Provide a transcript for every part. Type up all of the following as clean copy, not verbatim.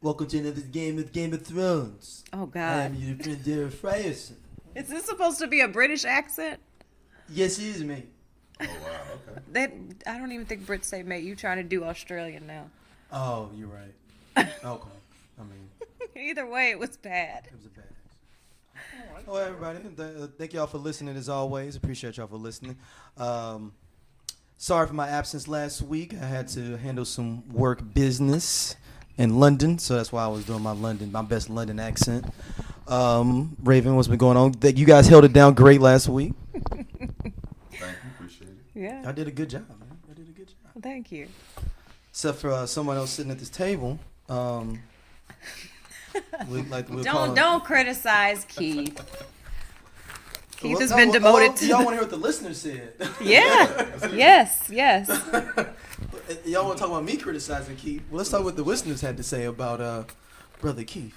Welcome to another game of Game of Thrones. Oh, I God. am your friend Dara Frierson. Is this supposed to be a British accent? Yes, it is me. Oh, wow, okay. I don't even think Brits say mate. You trying to do Australian now. Oh, you're right. Okay. I mean, Either way, it was bad. it was a bad accent. Hello, everybody. Thank y'all for listening as always. Appreciate y'all for listening. Sorry for my absence last week. I had to handle some work business in London, so that's why I was doing my best London accent. Raven, what's been going on? You guys held it down great last week. Thank you, appreciate it. Yeah. I did a good job, man. I did a good job. Thank you. Except for someone else sitting at this table. Don't criticize Keith. Keith has been demoted to. Y'all want to hear what the listeners said? Yeah. Yes. Y'all want to talk about me criticizing Keith? Well, let's talk what the listeners had to say about brother Keith.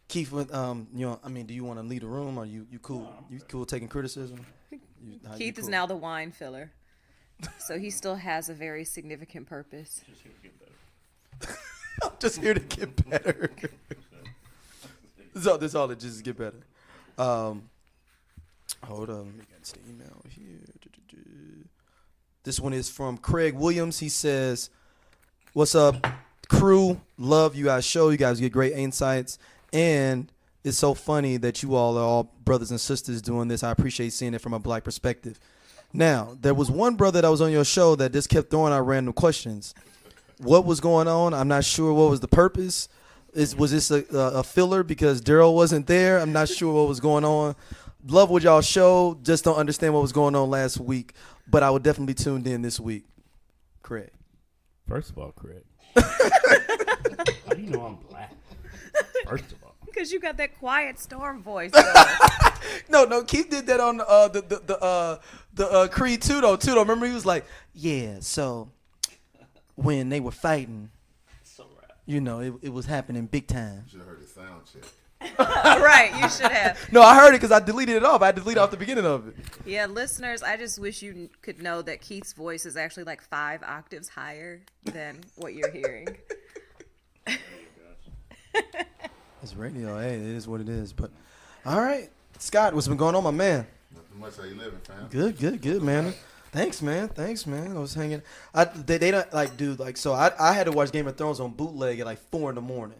Keith, do you want to lead the room? Or you cool? You cool taking criticism? Keith is now the wine filler, so he still has a very significant purpose. I'm just here to get better. That's all it just get better. Hold on, let me get the email here. This one is from Craig Williams. He says, "What's up, crew? Love you guys' show. You guys get great insights, and it's so funny that you all are all brothers and sisters doing this. I appreciate seeing it from a black perspective." Now, there was one brother that was on your show that just kept throwing out random questions. What was going on? I'm not sure what was the purpose. Was this a filler because Daryl wasn't there? I'm not sure what was going on. Love what y'all show. Just don't understand what was going on last week. But I would definitely be tuned in this week. Craig. First of all, Craig. How do you know I'm black? First of all. Because you got that quiet storm voice. No, Keith did that on the Creed 2 though. Remember he was like, yeah, so when they were fighting, you know, it was happening big time. You should have heard the sound check. Right, you should have. No, I heard it because I deleted it off. I deleted off the beginning of it. Yeah, listeners, I just wish you could know that Keith's voice is actually like 5 octaves higher than what you're hearing. It's radio. Hey, it is what it is. But all right, Scott, what's been going on, my man? Nothing much. How you living, fam? Good, man. Thanks, man. I was hanging. They don't like, dude. Like, so I had to watch Game of Thrones on bootleg at like 4 a.m.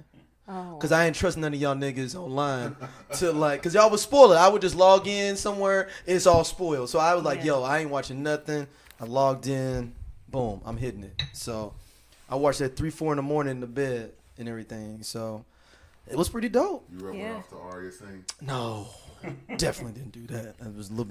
Oh. Cause I ain't trust none of y'all niggas online to like, cause y'all would spoil it. I would just log in somewhere and it's all spoiled. So I was like, yo, I ain't watching nothing. I logged in, boom, I'm hitting it. So I watched at 3-4 in the morning in the bed and everything. So it was pretty dope. You rubbing off the Arya scene? No, definitely didn't do that. It was a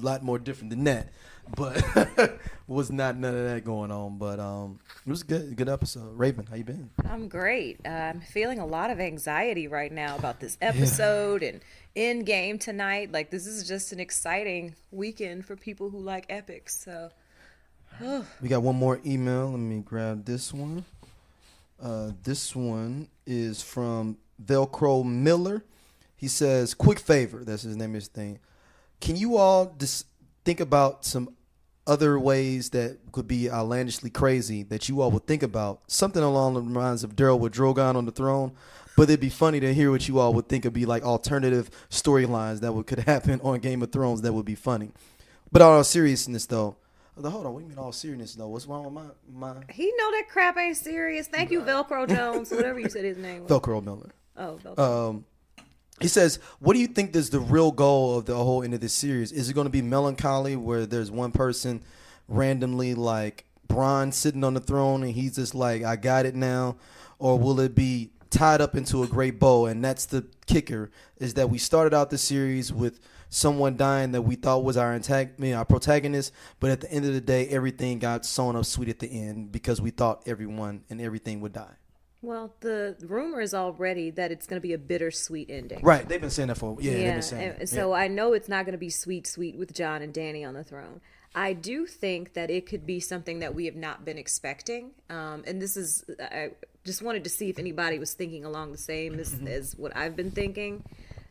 lot more different than that. But was not none of that going on. But it was a good episode. Raven, how you been? I'm great. I'm feeling a lot of anxiety right now about this episode and end game tonight. Like, this is just an exciting weekend for people who like epics. So, We got one more email. Let me grab this one. This one is from Velcro Miller. He says, quick favor. That's his name, his thing. Can you all just think about some other ways that could be outlandishly crazy that you all would think about? Something along the lines of Daryl with Drogon on the throne. But it'd be funny to hear what you all would think would be like alternative storylines that could happen on Game of Thrones that would be funny. But all seriousness, though. Hold on, what do you mean all seriousness, though? What's wrong with my... he know that crap ain't serious. Thank you, Velcro Jones, whatever you said his name was. Velcro Miller. Oh, Velcro. He says, what do you think is the real goal of the whole end of this series? Is it going to be melancholy where there's one person randomly like Bronn sitting on the throne and he's just like, I got it now? Or will it be tied up into a great bow? And that's the kicker, is that we started out the series with someone dying that we thought was our protagonist, but at the end of the day, everything got sewn up sweet at the end because we thought everyone and everything would die. Well, the rumor is already that it's going to be a bittersweet ending. Right. They've been saying that for they've been saying and so I know it's not going to be sweet with Jon and Dany on the throne. I do think that it could be something that we have not been expecting. And this is, I just wanted to see if anybody was thinking along the same as what I've been thinking.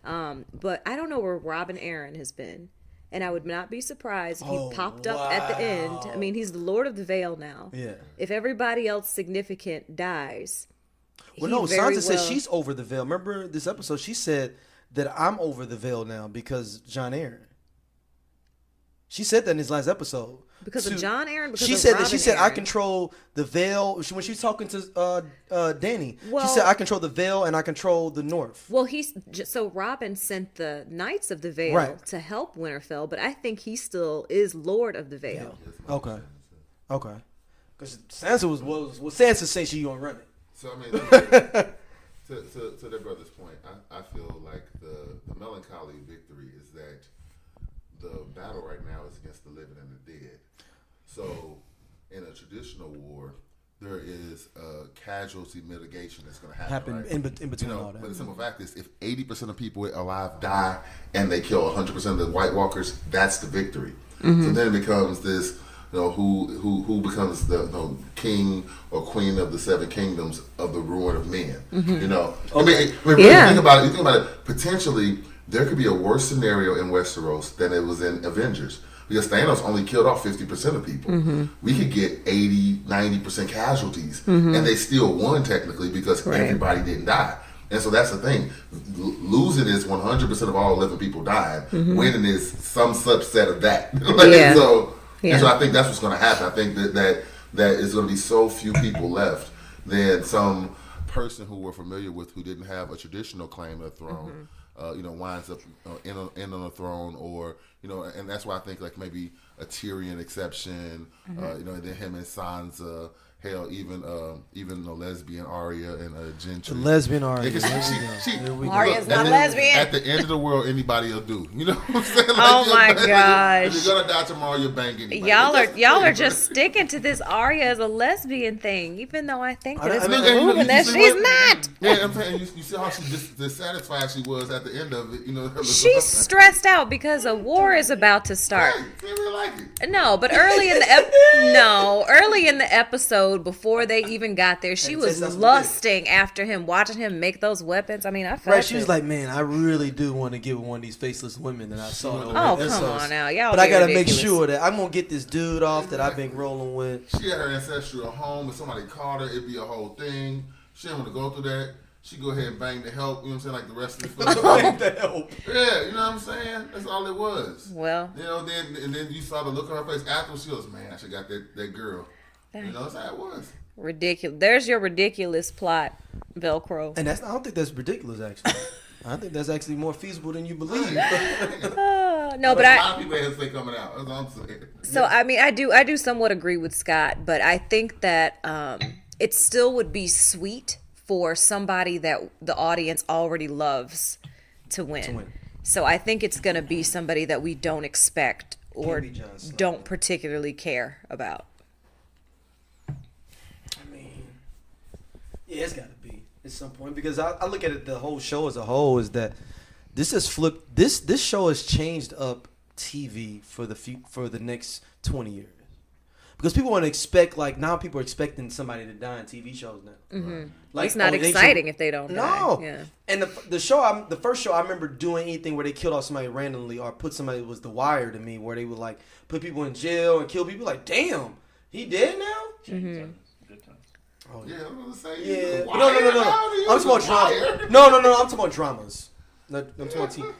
But I don't know where Robin Aaron has been. And I would not be surprised if he popped up at the end. I mean, he's the Lord of the Vale now. Yeah. If everybody else significant dies, Well, no, very Sansa said well- she's over the veil. Remember this episode? She said that I'm over the veil now because John Aaron. She said that in his last episode. Because of John Aaron? Because she of said that. Robin She said I Aaron? control the veil. When she was talking to Danny, Well- she said I control the veil and I control the North. Well, so Robin sent the Knights of the Vale Right. to help Winterfell, but I think he still is Lord of the Vale. Okay. Okay. Because Sansa was Sansa saying she gonna run it. So I mean, to their brother's point, I feel like the melancholy victory is that the battle right now is against the living and the dead. So in a traditional war, there is a casualty mitigation that's going to happen right? in between all that. But the simple fact is, if 80% of people alive die and they kill 100% of the White Walkers, that's the victory. Mm-hmm. So then it becomes this, who becomes the king or queen of the seven kingdoms of the ruin of men. Mm-hmm. I mean, really Yeah. think about it. Potentially, there could be a worse scenario in Westeros than it was in Avengers. Because Thanos only killed off 50% of people. Mm-hmm. We could get 80, 90% casualties, and they still won technically because Right. everybody didn't die. And so that's the thing. Losing is 100% of all living people dying. Winning is some subset of that. Yeah. And so I think that's what's going to happen. I think that is going to be so few people left than some person who we're familiar with who didn't have a traditional claim to the throne. Winds up in on the throne, or and that's why I think like maybe a Tyrion exception. And then him and Sansa. Hell, even the lesbian Arya and Gentry. The lesbian Arya. Yeah, 'cause Here we go. Arya's not lesbian. At the end of the world, anybody will do. You know what I'm saying? Like, Oh my if gosh. you're gonna die tomorrow, you're banging. anybody. Y'all That's are the thing. just sticking to this Arya as a lesbian thing, even though I think that it's I mean, proven that see she's what- not. Yeah, I'm saying you see how she dissatisfied she was at the end of it. She's stressed out because a war is about to start. Right, they really like it. No, but early in the episode before they even got there, she And was that's what lusting after him, watching him make those weapons. I mean, I felt Right, she was it. like, "Man, I really do want to get with one of these faceless women that I saw." in Oh, the come episodes. on now, y'all. But I be gotta make ridiculous. sure that I'm gonna get this dude off that I've been rolling with. She had her ancestral home. If somebody caught her, it'd be a whole thing. She didn't want to go through that. She go ahead and bang the help. You know what I'm saying? Like the rest of the film. the help. Yeah, you know what I'm saying? That's all it was. Well, Then you saw the look on her face afterwards. She goes, "Man, I should got that girl." That's how it was. ridiculous. There's your ridiculous plot, Velcro. And I don't think that's ridiculous. Actually, I think that's actually more feasible than you believe. No, but a I. lot of people had say coming out. That's all I'm saying. So I mean, I do somewhat agree with Scott, but I think that it still would be sweet for somebody that the audience already loves to win. So I think it's going to be somebody that we don't expect or Maybe Jon Snow. don't particularly care about. I mean, yeah, it's got to be at some point because I look at it. The whole show as a whole is that this has flipped. This show has changed up TV for the next 20 years because people want to expect now people are expecting somebody to die in TV shows now. Mm-hmm. Like It's not they exciting should- if they don't No. die. Yeah. And the first show I remember doing anything where they killed off somebody randomly or put somebody was The Wire to me, where they would like put people in jail and kill people. Like, damn, he dead now? Good times. Oh, Yeah, I'm gonna say. yeah. Wire No. now, you I'm talking about wire. drama. No. I'm talking about dramas. No, I'm talking about TV.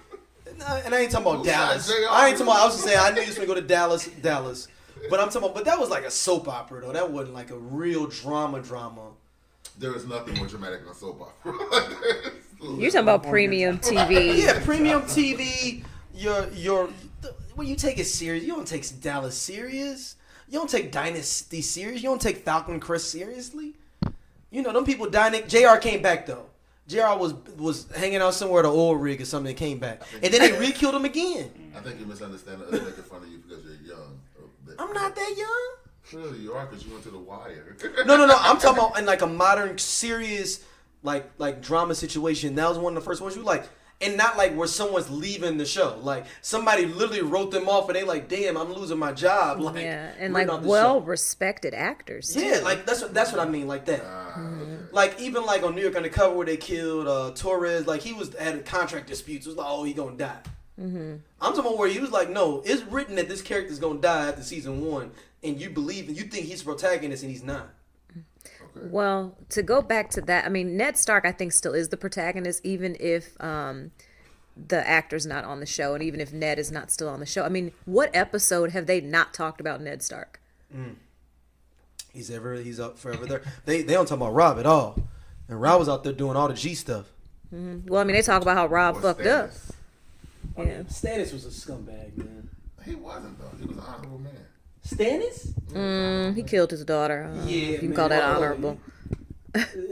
And I ain't talking about Who Dallas. shot JR? I ain't talking about. I was just saying I knew you was gonna go to Dallas. But I'm talking about. But that was like a soap opera though. That wasn't like a real drama. There is nothing more dramatic than a soap opera. You're talking about premium TV. Yeah, premium TV. When you take it serious, you don't take Dallas serious. You don't take Dynasty serious. You don't take Falcon Crest seriously. You know them people dying. JR came back though. JR was hanging out somewhere at an oil rig or something and came back, and then they re-killed him again. I think you misunderstand us making fun of you because you're young. I'm not that young. Clearly you are because you went to the Wire. No. I'm talking about in like a modern, serious, like drama situation. That was one of the first ones you like, and not like where someone's leaving the show. Like somebody literally wrote them off, and they like, damn, I'm losing my job. Like, Yeah, and written like off the well-respected actors. show. Yeah, too. like that's what I mean, like that. Like even like on New York Undercover where they killed Torres, like he had contract disputes. It was like, oh, he gonna die. I'm talking about where he was like, no, it's written that this character's gonna die after season 1, and you believe and you think he's the protagonist and he's not. Okay. Well, to go back to that, I mean, Ned Stark, I think, still is the protagonist, even if the actor's not on the show, and even if Ned is not still on the show. I mean, what episode have they not talked about Ned Stark? He's up forever there. They don't talk about Rob at all, and Rob was out there doing all the G stuff. Well, I mean, they talk about how Rob Or fucked up. Stannis. Yeah. Stannis was a scumbag, man. He wasn't though. He was an honorable man. Stannis? He killed his daughter. Yeah, you can man. call that Oh, honorable.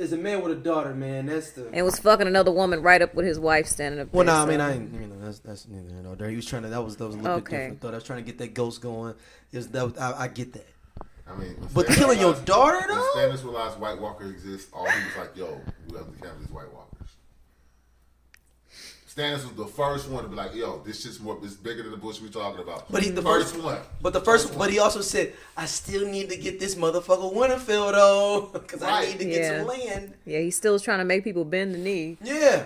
As a man with a daughter, man, that's the. And was fucking another woman right up with his wife standing up there. Well, no, I so- mean, I ain't, that's neither here nor there. He was trying to. That was a little bit Okay. different. Though. I was trying to get that ghost going. I get that. I mean, when But Stannis killing your realized- daughter, when though? Stannis realized White Walkers exist, all he was like, "Yo, we have to count these White Walkers." Stannis was the first one to be like, "Yo, this shit's more. It's bigger than the bullshit we talking about." But he's the first first one. But he also said, I still need to get this motherfucker Winterfell though, because I Right. need to get Yeah. some land. Yeah, he's still trying to make people bend the knee. Yeah.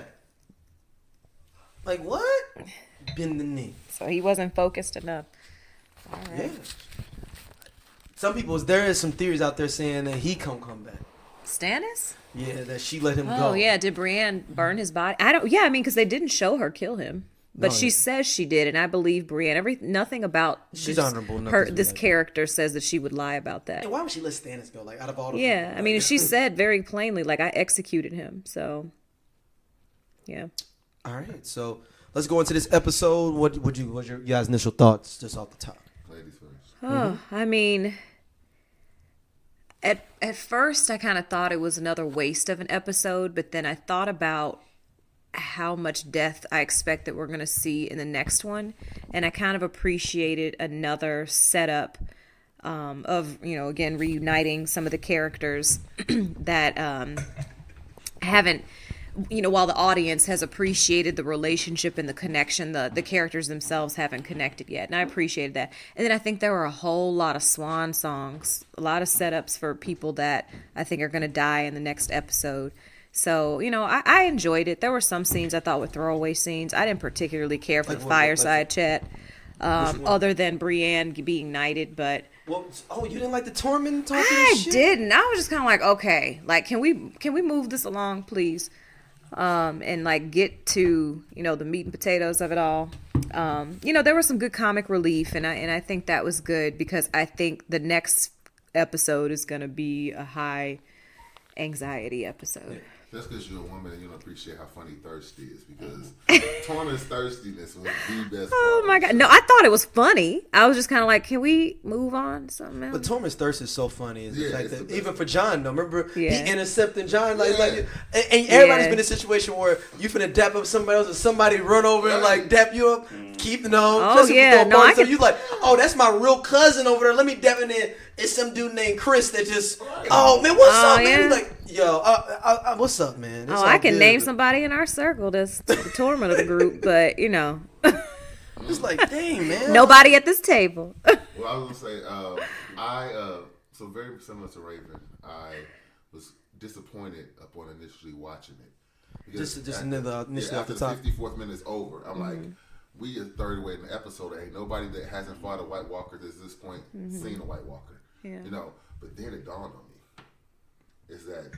Like what? Bend the knee. So he wasn't focused enough. All Yeah. right. There is some theories out there saying that he come back. Stannis? Yeah, that she let him go. Oh, yeah. Did Brienne burn his body? Yeah, I mean, because they didn't show her kill him. But No, she no. says she did, and I believe Brienne. Nothing about She's this, honorable enough her. to be This like- character says that she would lie about that. Hey, why would she let Stannis go? Like out of all the Yeah, people, I mean, like- she said very plainly, like, I executed him. So, yeah. All right, so let's go into this episode. What's your guys' initial thoughts just off the top? Ladies first. Oh, I mean, at first I kind of thought it was another waste of an episode, but then I thought about how much death I expect that we're going to see in the next one, and I kind of appreciated another setup of, again, reuniting some of the characters that haven't, while the audience has appreciated the relationship and the connection, the characters themselves haven't connected yet. And I appreciated that. And then I think there were a whole lot of swan songs, a lot of setups for people that I think are going to die in the next episode. So, I enjoyed it. There were some scenes I thought were throwaway scenes. I didn't particularly care for Like the what- fireside chat, one? other than Brienne being knighted, but Well, you didn't like the Tormund talking I shit? didn't. I was just kind of like, okay, like, can we move this along, please? And like get to, the meat and potatoes of it all. There was some good comic relief, and I think that was good, because I think the next episode is going to be a high anxiety episode. That's because you're a woman and you don't appreciate how funny thirsty is, because Tormund's thirstiness was the best. Oh my God. No, I thought it was funny. I was just kind of like, can we move on to something else? But Tormund's thirst is so funny. Is the Yeah, fact it's that the best. even for John, though, remember Yeah. he intercepting John, like, Yeah. and everybody's Yeah. been in a situation where you finna dap up somebody else, and somebody run over and like dap you up, keep Oh, especially if you yeah. throw a No, party, I so can- you like, oh, that's my real cousin over there. Let me dap in there. It's some dude named Chris that just, oh man, what's Oh, up, man? yeah. He's like, yo, what's up, man? It's Oh, all I can good, name but somebody in our circle that's the Torment of the group, but It's like, dang, man. nobody at this table. Well, I was gonna say, so very similar to Raven. I was disappointed upon initially watching it. Because Just after- initially off after the top. 54th minute is over, I'm like, we are third away in the episode. Ain't nobody that hasn't fought a White Walker at this point seen a White Walker. Yeah. But then it dawned on me is that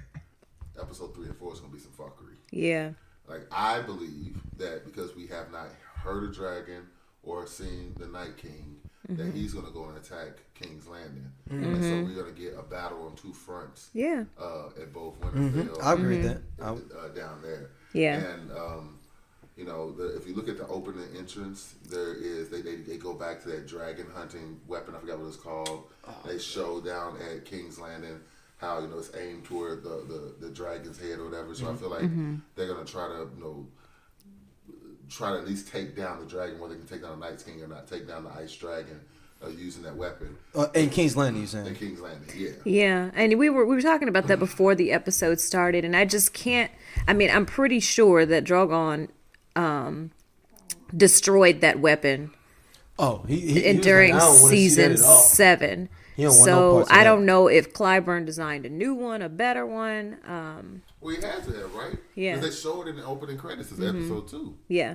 episode 3 and 4 is gonna be some fuckery. Yeah. Like, I believe that because we have not heard a dragon or seen the Night King, that he's going to go and attack King's Landing. And so we're going to get a battle on two fronts Yeah. at both Winterfell I agree with that. down there. Yeah. And, if you look at the opening entrance, there is, they go back to that dragon hunting weapon. I forgot what it's called. They show down at King's Landing how, it's aimed toward the dragon's head or whatever. So I feel like they're going to try to at least take down the dragon, whether they can take down the Night's King or not, take down the Ice Dragon using that weapon. In King's Landing, you saying? In King's Landing, yeah. Yeah, and we were talking about that before the episode started, and I just can't. I mean, I'm pretty sure that Drogon destroyed that weapon Oh, he was during like, I don't wanna see that season at all. 7. He don't want no So parts of I that. don't know if Clyburn designed a new one, a better one. Well, he had to have, right? Yeah. Because they showed it in the opening credits as episode 2. Yeah,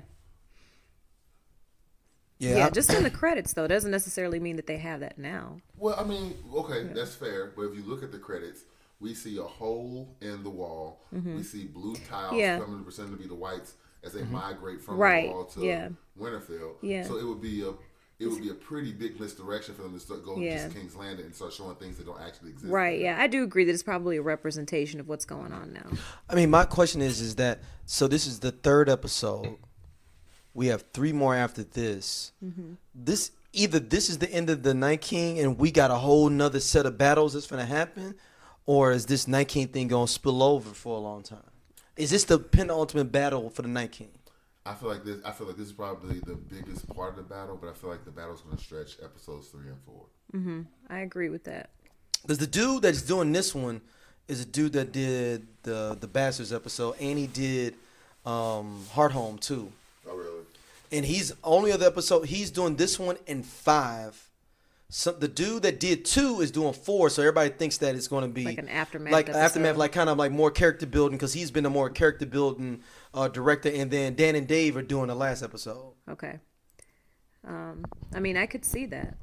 Yeah, yeah. Just in the credits, though, doesn't necessarily mean that they have that now. Well, I mean, okay, that's fair. But if you look at the credits, we see a hole in the wall. We see blue tiles Yeah. coming, pretending to be the whites as they migrate from Right, the wall to yeah. Winterfell. Yeah. So it would be a pretty big misdirection for them to start going Yeah. to King's Landing and start showing things that don't actually exist. Right, there. yeah. I do agree that it's probably a representation of what's going on now. I mean, my question is that so this is the 3rd episode. We have 3 more after this. This is the end of the Night King, and we got a whole nother set of battles that's gonna happen, or is this Night King thing gonna spill over for a long time? Is this the penultimate battle for the Night King? I feel like this is probably the biggest part of the battle, but I feel like the battle's going to stretch episodes 3 and 4. I agree with that. Because the dude that's doing this one is a dude that did the Bastards episode, and he did Heart Home too. Oh, really? And he's only other episode. He's doing this one in 5. So the dude that did 2 is doing 4. So everybody thinks that it's going to be Like an aftermath like episode. like kind of like more character building because he's been a more character building director. And then Dan and Dave are doing the last episode. Okay. I mean, I could see that.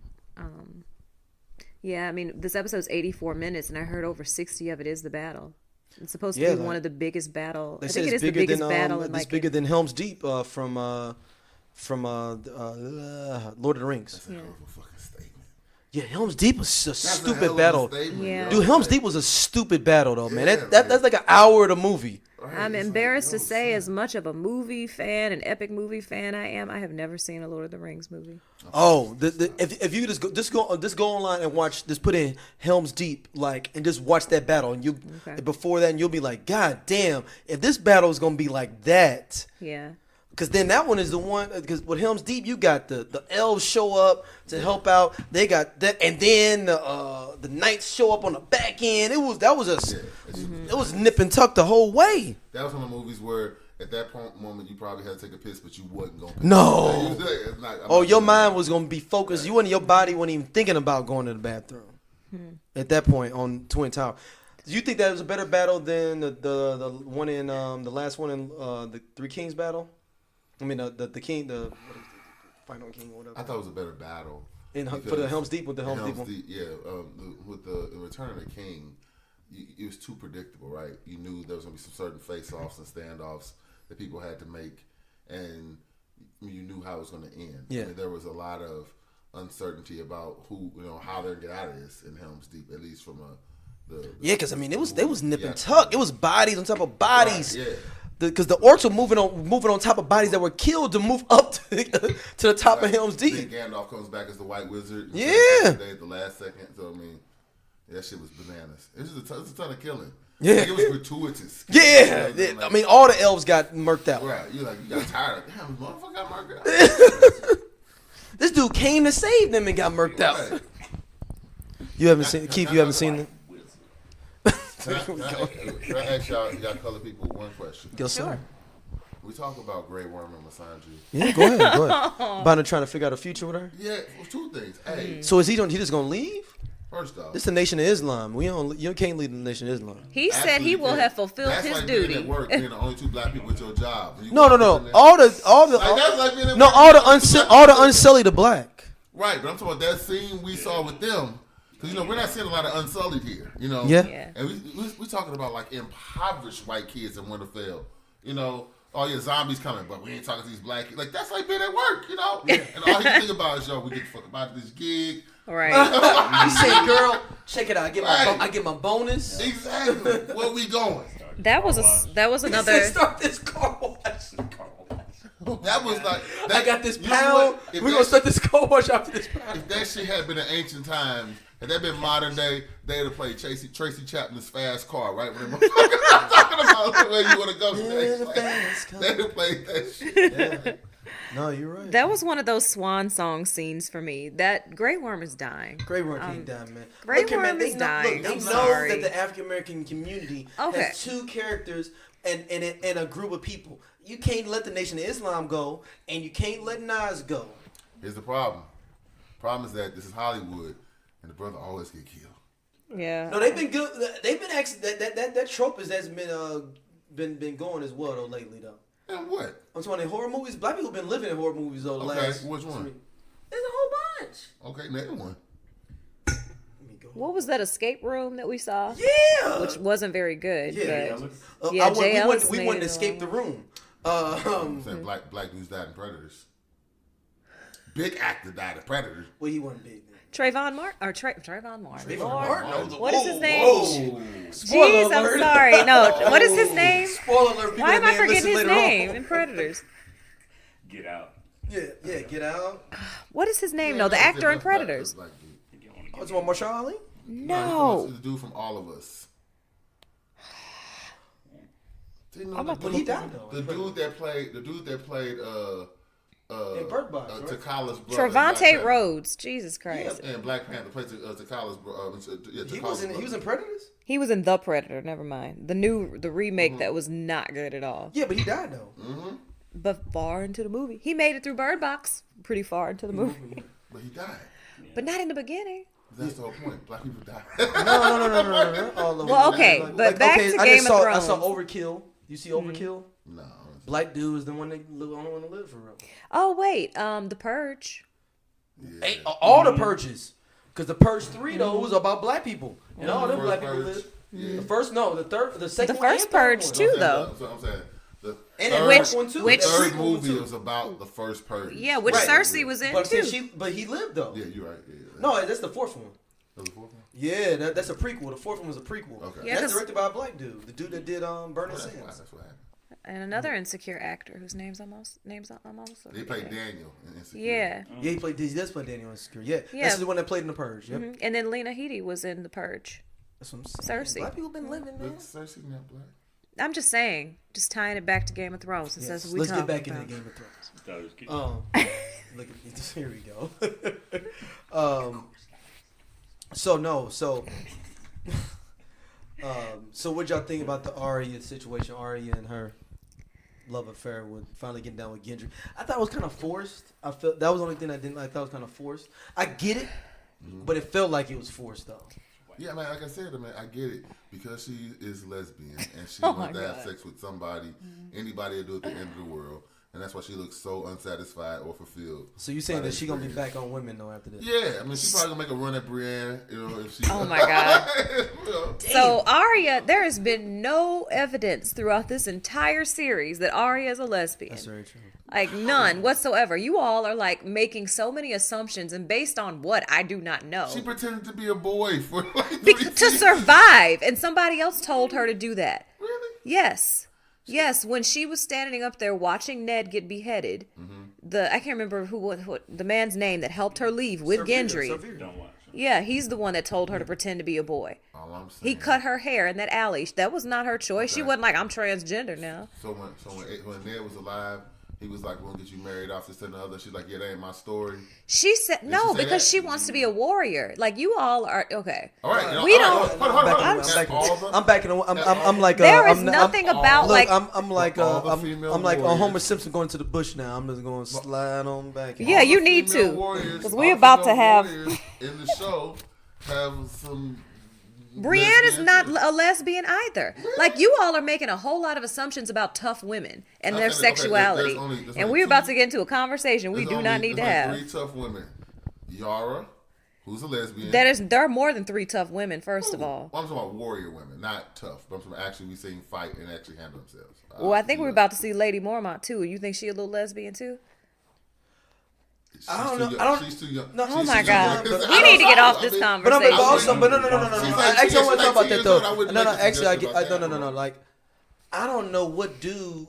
Yeah, I mean, this episode's 84 minutes, and I heard over 60 of it is the battle. It's supposed to Yeah, be like- one of the biggest battle. They I said think it it's is the bigger biggest than battle in it's like bigger than Helm's Deep from Lord of the Rings. That's a hell of a fucking statement. Yeah, Helm's Deep was a That's a hell stupid of a battle. statement, Yeah. yo. Dude, Helm's Deep was a stupid battle though, man. Yeah, That's like an hour of the movie. Right, I'm it's like, embarrassed to yo, say, son. as much of a movie fan, an epic movie fan I am, I have never seen a Lord of the Rings movie. Oh, if you just go online and watch, just put in Helm's Deep and just watch that battle, and you Okay. before that, and you'll be like, God damn, if this battle is gonna be like that, Yeah. because then that one is the one because with Helm's Deep you got the elves show up to help out, they got that, and then the knights show up on the back end. It was it was nip and tuck the whole way. That was one of the movies where at that moment you probably had to take a piss, but you wasn't going to piss. No. It's not- I'm Oh, not your doing mind that. was gonna be focused. Your body wasn't even thinking about going to the bathroom at that point on Twin Tower. Do you think that was a better battle than the one in the last one in the Three Kings battle? I mean the king, what is it, the final king or whatever. I thought it was a better battle. For the because Helm's Deep with the Helm's Deep one. With the Return of the King, it was too predictable, right? You knew there was going to be some certain face-offs and standoffs that people had to make, and you knew how it was going to end. Yeah. I mean, there was a lot of uncertainty about how they're going to get out of this in Helm's Deep, at least from Yeah, because I mean it was nip Yeah. and tuck. It was bodies on top of bodies. Right, yeah. Because the orcs were moving on top of bodies that were killed to move up to the top of Helm's Then Deep. Gandalf comes back as the White Wizard. Yeah. At the last second. So I mean, that shit was bananas. It was a ton of killing. Yeah. Like, it was gratuitous. Yeah, You know, I mean all the elves got murked out. right. You got tired. Like, damn, this motherfucker got murked out. This dude came to save them and got murked out. Right. You haven't seen Keith. You haven't seen it. Can I ask y'all color people one question? Yes, sir. We talk about Grey Worm and Masanji. Yeah, go ahead. Go ahead. Bana trying to figure out a future with her. Yeah, well, two things. Hey, So is he just gonna leave? first off, This is the Nation of Islam. You can't lead the Nation of Islam. He said he will have fulfilled that's his like Being duty. at work, being the only 2 black people at your job. You No. go in there- All the Like, that's like being at no work, all the you know, unsullied are black. Right, but I'm talking about that scene we saw with them. Because, we're not seeing a lot of Unsullied here, Yeah. Yeah. And we talking about, like, impoverished white kids in Winterfell. Oh, yeah, zombies coming, but we ain't talking to these black kids. Like, that's like being at work, And all you can think about is, we get the fuck about this gig. Right. You say, girl, check it out. I get my bonus. Exactly. Where we going? That was another. Start this car wash. That was like... I got this you know pound. what? If We're that gonna start this car wash after this pound. If that shit had been in ancient times, had that been modern day, they'd have played Tracy Chapman's Fast Car, right? When I'm talking about where you want to go. Yeah, the fast car. They'd have played that shit. No, you're right. That was one of those swan song scenes for me. That Grey Worm is dying. Grey Worm can't die, man. Grey Look here, man, Worm they is know, dying. Look, they I'm know sorry. that the African American community Okay. has 2 characters and a group of people. You can't let the Nation of Islam go, and you can't let Nas go. Here's the problem. Problem is that this is Hollywood, and the brother always get killed. Yeah. No, they've been good. They've been actually that trope has been going as well though lately though. And what? I'm talking in horror movies. Black people have been living in horror movies though. Okay, which one? There's a whole bunch. Okay, name one. Let me go What was that escape room that we saw? Yeah. Which wasn't very good. Yeah. But, yeah, Jay we Ellis wouldn't made it escape the all. room. I'm saying black dudes died in Predators. Big actor died in Predators. Well, he wasn't big. Trayvon Martin or Trayvon Martin. Lord, Martin? what is his name? Whoa. Spoiler Jeez, I'm alert. sorry. No, what is his name? Spoiler alert. people Why am that I may forgetting listen his later on. name in Predators? Get out. Yeah, get out. What is his name? No, the actor in Predators. Black dude. Oh, it's about Marshawn Ali? No. It's the dude from All of Us. But he died though. The dude that played In Bird Box, right? T'Challa's brother. Trevante Rhodes. Jesus Christ. And Black Panther played T'Challa's brother. He was in Predators? He was in The Predator. Never mind. The remake that was not good at all. Yeah, but he died though. But far into the movie, he made it through Bird Box. Pretty far into the movie, But he died. but not in the beginning. That's the whole point. Black people die. No. All of Well, them. okay, but back to Game of I saw Thrones. Overkill. You see Overkill? No. Black dude is the one that only one to live for real. Oh wait, The Purge. Yeah. Hey, all the purges. Because the Purge 3 though was about black people. And all them First black people Purge, live. yeah. The first, no, the third, the second The one first and third Purge one. too, though. So I'm saying the And third, Which- one too. which- the The third prequel movie too. was about the first Purge. Yeah, which Right. Cersei was in But, too. but he lived though. Yeah, you're right. Yeah. No, that's the fourth one. That was the fourth one? Yeah, that's a prequel. The fourth one was a prequel. Okay. Yeah, that's 'cause- directed by a black dude. The dude that did Burning That's why. Sands. That's what happened. And another insecure actor whose name's almost. They played Daniel in Insecure. Yeah. Yeah, he does play Daniel Insecure. Yeah, Yeah. that's the one that played in The Purge. Yep. And then Lena Headey was in The Purge. That's what I'm saying. Cersei. Black people been living, man. But Cersei not black. I'm just saying, just tying it back to Game of Thrones. Since Yes. that's what Let's we get back talking into about. Game of Thrones. Thought it was cute. Look at this. Here we go. So what y'all think about the Arya situation? Arya and her love affair with finally getting down with Gendry. I thought it was kind of forced. I felt that was the only thing I didn't like. I thought it was kind of forced. I get it, but it felt like it was forced though. Yeah, man, like I said, man, I get it. Because she is lesbian and she Oh wants my to have God. sex with somebody, anybody will do at the end of the world. And that's why she looks so unsatisfied or fulfilled. So you saying by that she gonna be experience. back on women though after this? Yeah, I mean, she's probably gonna make a run at Brienne, you know, if she. Oh my God. You know. So Arya, there has been no evidence throughout this entire series that Arya is a lesbian. That's very true. Like none whatsoever. You all are like making so many assumptions, and based on what I do not know. She pretended to be a boy for like 3 To seasons. survive, and somebody else told her to do that. Really? Yes. Yes, when she was standing up there watching Ned get beheaded, I can't remember who the man's name that helped her leave with Gendry. Don't watch. Yeah, he's the one that told her to pretend to be a boy. All I'm saying. He cut her hair in that alley. That was not her choice. She Okay. wasn't like, I'm transgender now. So when Ned was alive, he was like, "We'll get you married off this and the other." She's like, "Yeah, that ain't my story." She said no she say because that? she wants to be a warrior. Like you all are okay. All right, We all don't- right, hold on. I'm That's backing. all of them? I'm backing. I'm like. There is I'm, nothing I'm, about Look, like I'm like. all the female I'm like warriors. Homer Simpson going to the bush now. I'm just going to slide on back. Yeah, All you the need female to, warriors- 'cause all we the about to female have- warriors in the show have some. Brienne is lesbian not too. a lesbian either. Like you all are making a whole lot of assumptions about tough women and their Okay, there's sexuality, there's and only we're about two- to get into a conversation we There's do not only- need to there's have. only 3 tough women. Yara, who's a lesbian. There are more than 3 tough women. First of all, I'm talking about warrior women, not tough. But I'm talking about actually we see them fight and actually handle themselves. well, I think we're about to see Lady Mormont too. You think she a little lesbian too? I don't know. She's too young. No, Oh She's my too God, young. we need to get off this But conversation. also, but no. She's like- Actually, I want to she's talk about like that 2 though. years old. I wouldn't No, make a actually, I suggestion get. about No. that. Like, I don't know what dude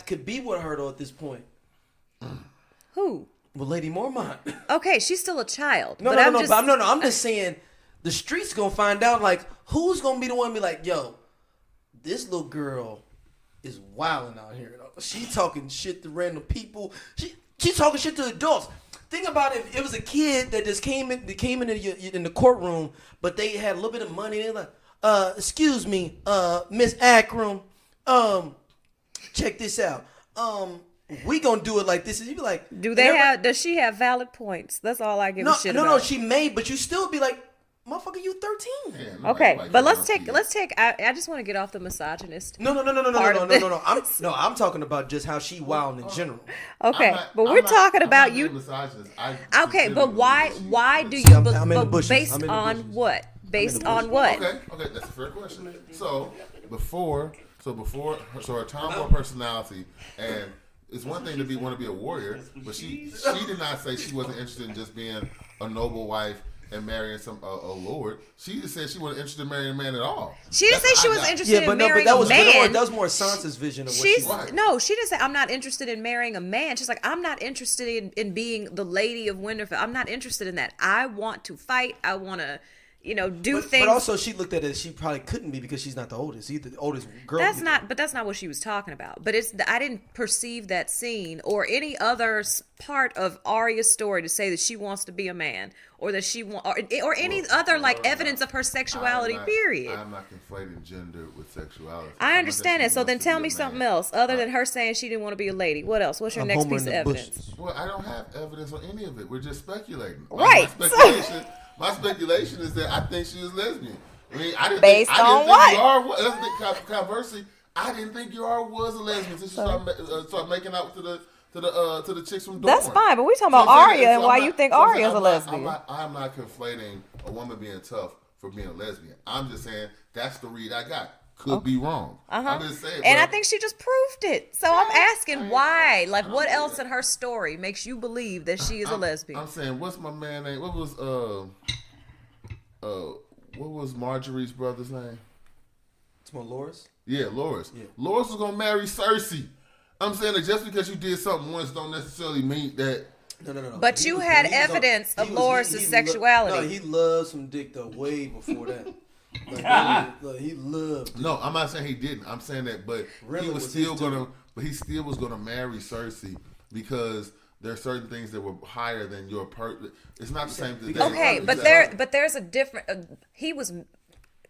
could be with her though at this point. Who? Well, Lady Mormont. Okay, she's still a child. No, but no, I'm no, just, but I'm just saying the streets gonna find out like who's gonna be the one to be like, yo, this little girl is wilding out here. She talking shit to random people. She talking shit to adults. Think about it. If it was a kid that just came in the courtroom, but they had a little bit of money. They're like, excuse me, Miss Akram, check this out. We gonna do it like this. And you be like, does she have valid points? That's all I give a shit no, about. she may, but you still be like, Motherfucker, you 13. Yeah, nobody Okay, like but that let's on take. I just want to get off the misogynist. No. Part of I'm talking about just how she wild in general. Okay, but we're I'm talking not about being you. misogynist. Okay, but why do See, you? I'm in the But bushes. based I'm in the on bushes. what? Based on what? Okay, that's a fair question. So her tomboy personality, and it's one thing to want to be a warrior, but she did not say she wasn't interested in just being a noble wife and marrying a lord. She just said she wasn't interested in marrying a man at all. She didn't say she was interested Yeah, in but no, but marrying that a was man. that was more Sansa's vision of what She's she wanted. no, she didn't say I'm not interested in marrying a man. She's like I'm not interested in being the lady of Winterfell. I'm not interested in that. I want to fight. I want to, do things. But also, she looked at it as she probably couldn't be because she's not the oldest. She's the oldest girl. But that's not what she was talking about. But I didn't perceive that scene or any other part of Arya's story to say that she wants to be a man or that she want or any other evidence of her sexuality. Period. I'm not conflating gender with sexuality. I understand it. So then tell me something else other than her saying she didn't want to be a lady. What else? What's your next piece of evidence? Well, I don't have evidence on any of it. We're just speculating. Right. My speculation is that I think she was lesbian. I mean, I didn't Based think on what? Yara was. That's the controversy. I didn't think Yara was a lesbian until she started making out to the chicks from Dorne. That's fine, but we're talking about Arya and why you think Arya is a lesbian. I'm not conflating a woman being tough for being a lesbian. I'm just saying that's the read I got. Could be wrong. I'm just saying. And I think she just proved it. So I'm asking why. Like, what else in her story makes you believe that she is a lesbian? I'm saying, what's my man name? What was Marjorie's brother's name? It's more Loras. Yeah, Loras. Yeah. Loras was gonna marry Cersei. I'm saying that just because you did something once don't necessarily mean that. No. But you had evidence of Loras' sexuality. No, he loved some dick though way before that. He loved. No, I'm not saying he didn't. I'm saying that, but Really he was was still his gonna. But he still was gonna marry Cersei because there are certain things that were higher than your It's not the same thing. Okay, but there's a different. He was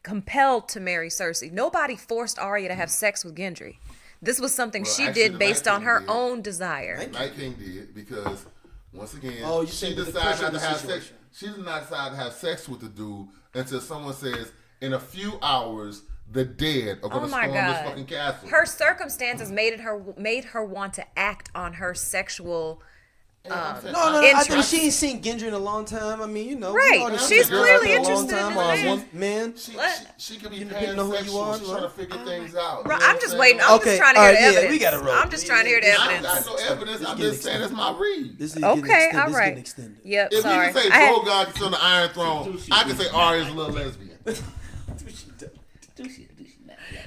compelled to marry Cersei. Nobody forced Arya to have sex with Gendry. This was something she actually, did the based Night on King her did. own desire. Night King did because once again, you she said the decided pressure not of to the have situation. sex. She did not decide to have sex with the dude until someone says, in a few hours, the dead are going Oh to my storm this God! fucking castle. Her circumstances made her want to act on her sexual. I think interest. she ain't seen Gendry in a long time. I mean, Right. we all just She's seen her clearly for a long interested in time, the or man. one man. She could be depending on who you pansexual. are, She's trying to figure things out. Right, You know I'm what just saying? waiting. I'm Okay, just trying to all hear right, the yeah, evidence. we gotta roll. I'm just trying to hear the I evidence. got no evidence. I'm just saying that's my read. This is Okay, getting extended. all This is right. getting extended. Yep, If sorry. you can say Drogon can sit on the Iron Throne, I can say Arya's a little lesbian.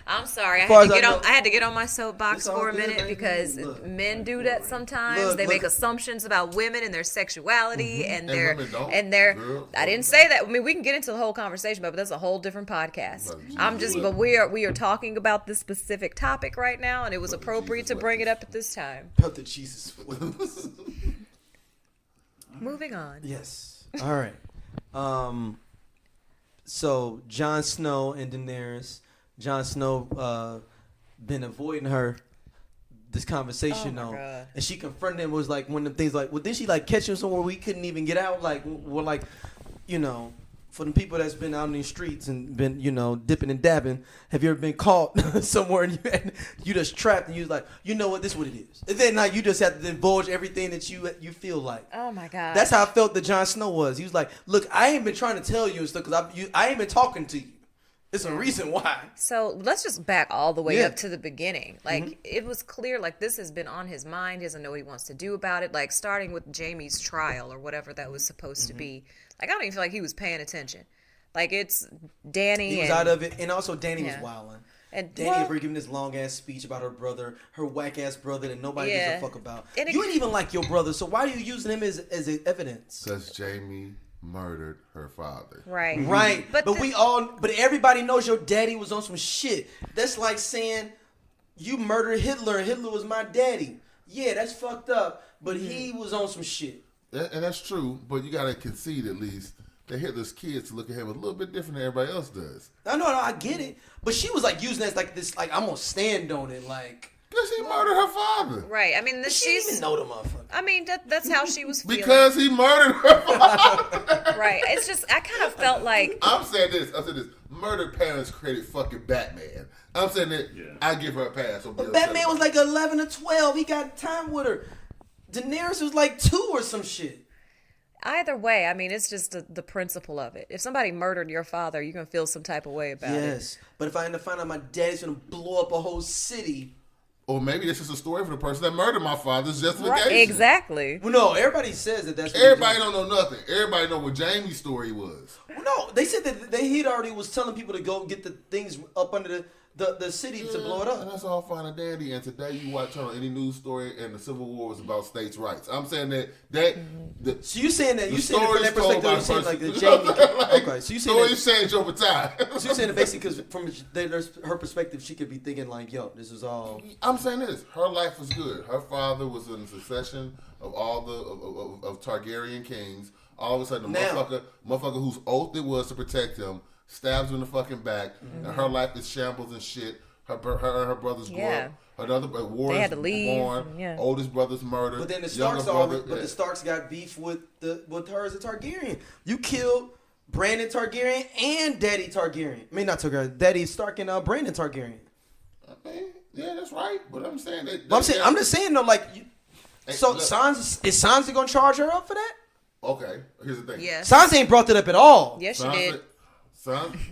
I'm sorry. I far had, to as get I on, know- I had to get on my soapbox It's all for a good, minute baby. because Look. men do that sometimes. Look, they make look. assumptions about women and their sexuality and their women don't. and their. Girl, I didn't say that. I mean, we can get into the whole conversation about, it, but that's a whole different podcast. Brother I'm Jesus just, but we are talking about this specific topic right now, and it was appropriate to Jesus bring it up at this time. Put the Jesus. Moving on. Yes. All right. So Jon Snow and Daenerys. Jon Snow been avoiding her this conversation Oh my though, God. and she confronted him. Was like one of the things like, well, did she like catch him somewhere we couldn't even get out? Like, we're like, for the people that's been out in these streets and been, dipping and dabbing, have you ever been caught somewhere and you just trapped and you was like, you know what, this is what it is. And then now you just have to divulge everything that you feel like. Oh my God. That's how I felt that Jon Snow was. He was like, look, I ain't been trying to tell you and stuff because I ain't been talking to you. It's a reason why. So let's just back all the way Yeah. up to the beginning. Like, it was clear, like, this has been on his mind. He doesn't know what he wants to do about it. Like, starting with Jaime's trial or whatever that was supposed to be. Like, I don't even feel like he was paying attention. Like, it's Dany. He was out of it. And also, Dany was wilding. And Dany well, ever giving this long ass speech about her brother, her whack ass brother that nobody gives Yeah. a fuck about. And You ain't even like your brother, so why are you using him as evidence? Because Jamie murdered her father. right. Right. But the- but everybody knows your daddy was on some shit. That's like saying you murdered Hitler and Hitler was my daddy. Yeah, that's fucked up, but he was on some shit. And that's true, but you got to concede at least that Hitler's kids look at him a little bit different than everybody else does. No, I get it. But she was like using it as like this, like, I'm gonna stand on it, like. Because he murdered her father. Right. I mean, She didn't even know the motherfucker. I mean, that's how she was feeling. Because he murdered her father. Right. It's just I kind of felt like I'm saying this. Murdered parents created fucking Batman. I'm saying that I give her a pass. But Batman was like 11 or 12. He got time with her. Daenerys was like 2 or some shit. either way, I mean, it's just the principle of it. If somebody murdered your father, you're going to feel some type of way about it. Yes. But if I end up finding out my daddy's going to blow up a whole city. Or maybe this is a story for the person that murdered my father's justification. Right, exactly. Well, no, everybody says that that's what Everybody don't know nothing. Everybody know what Jamie's story was. Well, no, they said that he'd already was telling people to go get the things up under the city to blow it And up. that's all fine and dandy. And today you watch on any news story and the Civil War was about states' rights. I'm saying that So you saying that the you saying it from that story's told perspective? by You saying like the person. Jamie? Okay, so you saying stories that, change over time. so you saying that basically because from her perspective, she could be thinking like, yo, this is all. I'm saying this. Her life was good. Her father was in the succession of all the of Targaryen kings. All of a sudden, the motherfucker whose oath it was to protect him stabs him in the fucking back, and her life is shambles and shit. Her and her brothers grew up. Another war They is had to leave, born. yeah. Oldest brother's murdered. But then the younger Starks brother, the Starks got beef with her as a Targaryen. You killed Brandon Targaryen and Daddy Targaryen. I mean, not Targaryen. Daddy Stark and Brandon Targaryen. I mean, yeah, that's right. But I'm saying that. But I'm just saying though, like, so look. Sansa gonna charge her up for that? Okay, here's the thing. Yes. Sansa ain't brought that up at all. Yes, she did.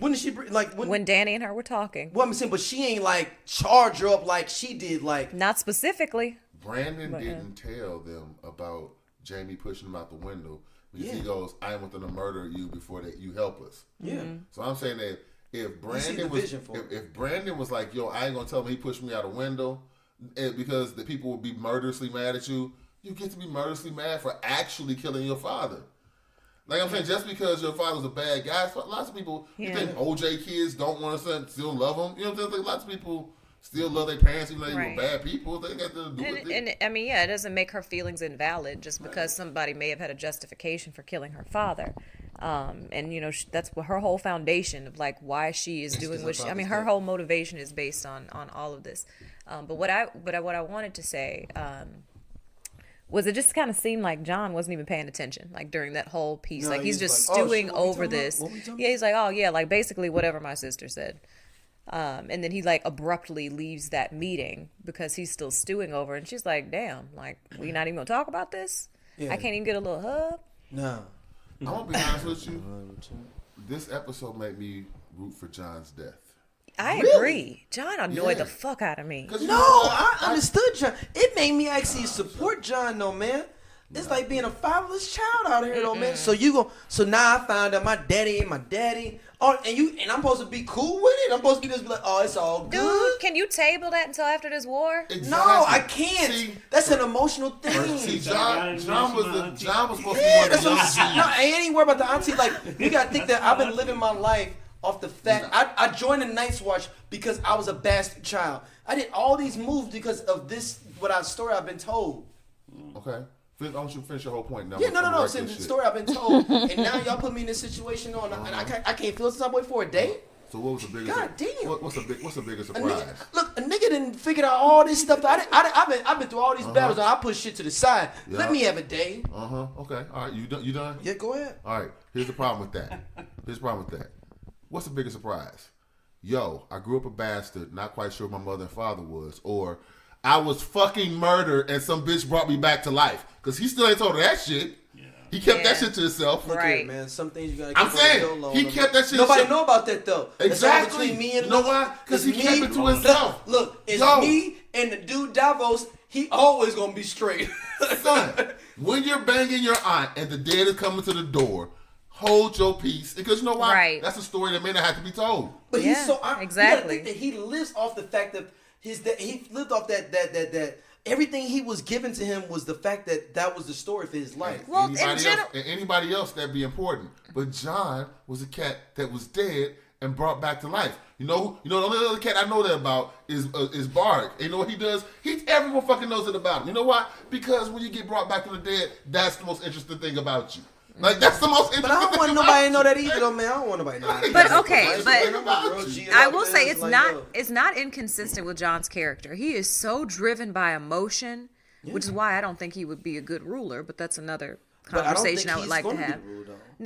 When did she When Danny and her were talking. Well, I'm saying, but she ain't like charge her up like she did. Like, Not specifically. Brandon didn't tell them about Jamie pushing him out the window because he goes, "I want them to murder you before you help us." yeah. So I'm saying that if see the Brandon was vision for it. if Brandon was like, "Yo, I ain't gonna tell him he pushed me out a window," because the people would be murderously mad at you, you get to be murderously mad for actually killing your father. Like I'm saying, just because your father's a bad guy, lots of people, you think OJ kids don't want to still love them. You know what I'm saying? Like, lots of people still love their parents even though they were bad people. They got to do with it. And I mean, yeah, it doesn't make her feelings invalid just because somebody may have had a justification for killing her father. And you know that's what her whole foundation of like why she is doing what she. I mean, her whole motivation is based on all of this. But what I wanted to say. Was it just kind of seemed like John wasn't even paying attention, like during that whole piece. No, like he's just like, stewing what we over talking this. about? What we talking Yeah, he's like, oh yeah, like basically whatever my sister said. And then he like abruptly leaves that meeting because he's still stewing over it. And she's like, damn, like we not even gonna talk about this? Yeah. I can't even get a little hug? No. I'm gonna be honest with you. This episode made me root for John's death. I Really? agree. John annoyed the fuck out of me. 'Cause you No, know what? I understood John. It made me actually support John though, man. It's like being a fatherless child out here though, man. So now I found out my daddy ain't my daddy. Oh, and I'm supposed to be cool with it. I'm supposed to be just like, oh, it's all good. Dude, can you table that until after this war? Exactly. No, I can't. See, That's an emotional thing. See, John was supposed to be Yeah, one of that's the what I'm saying. No, I ain't even worried about the auntie. Like, you gotta think that I've been living my life off the fact I joined the Night's Watch because I was a bastard child. I did all these moves because of this story I've been told. Okay. I want you to finish your whole point now. Yeah, no. I'm saying the story I've been told, and now y'all put me in this situation and I can't feel some way for a day. So what was the biggest? God damn. What's the biggest A surprise? nigga, a nigga didn't figure out all this stuff. I've been through all these battles, and I put shit to the side. Yeah. Let me have a day. Okay. All right. You done? Yeah, go ahead. All right. Here's the problem with that. What's the biggest surprise? Yo, I grew up a bastard, not quite sure who my mother and father was, or I was fucking murdered and some bitch brought me back to life. Because he still ain't told her that shit. Yeah. He kept that shit to himself. Look Right. here, man. Some things you gotta keep I'm on the saying, down low. he kept that shit. Nobody know about that though. Exactly. It's all between me and You know why? 'Cause he it's kept me- it to himself. Look, it's Yo. me and the dude Davos. He always gonna be straight. Son, when you're banging your aunt and the dead is coming to the door, hold your peace. Because you know why? Right. That's a story that may not have to be told. But Yeah, he's so exactly. You gotta think that he lives off the fact that he lived off that everything he was given to him was the fact that was the story for his life. Well, in general, anybody else that'd be important. But John was a cat that was dead and brought back to life. You know the only other cat I know that about is Bark. You know what he does? Everyone fucking knows it about him. You know why? Because when you get brought back from the dead, that's the most interesting thing about you. Like that's the most interesting But I don't thing want about nobody to you. know that either, though, man. I don't want nobody to know that. But okay, That's but the thing about you. I will say it's not inconsistent with John's character. He is so driven by emotion, which is why I don't think he would be a good ruler. But that's another conversation I would like to have.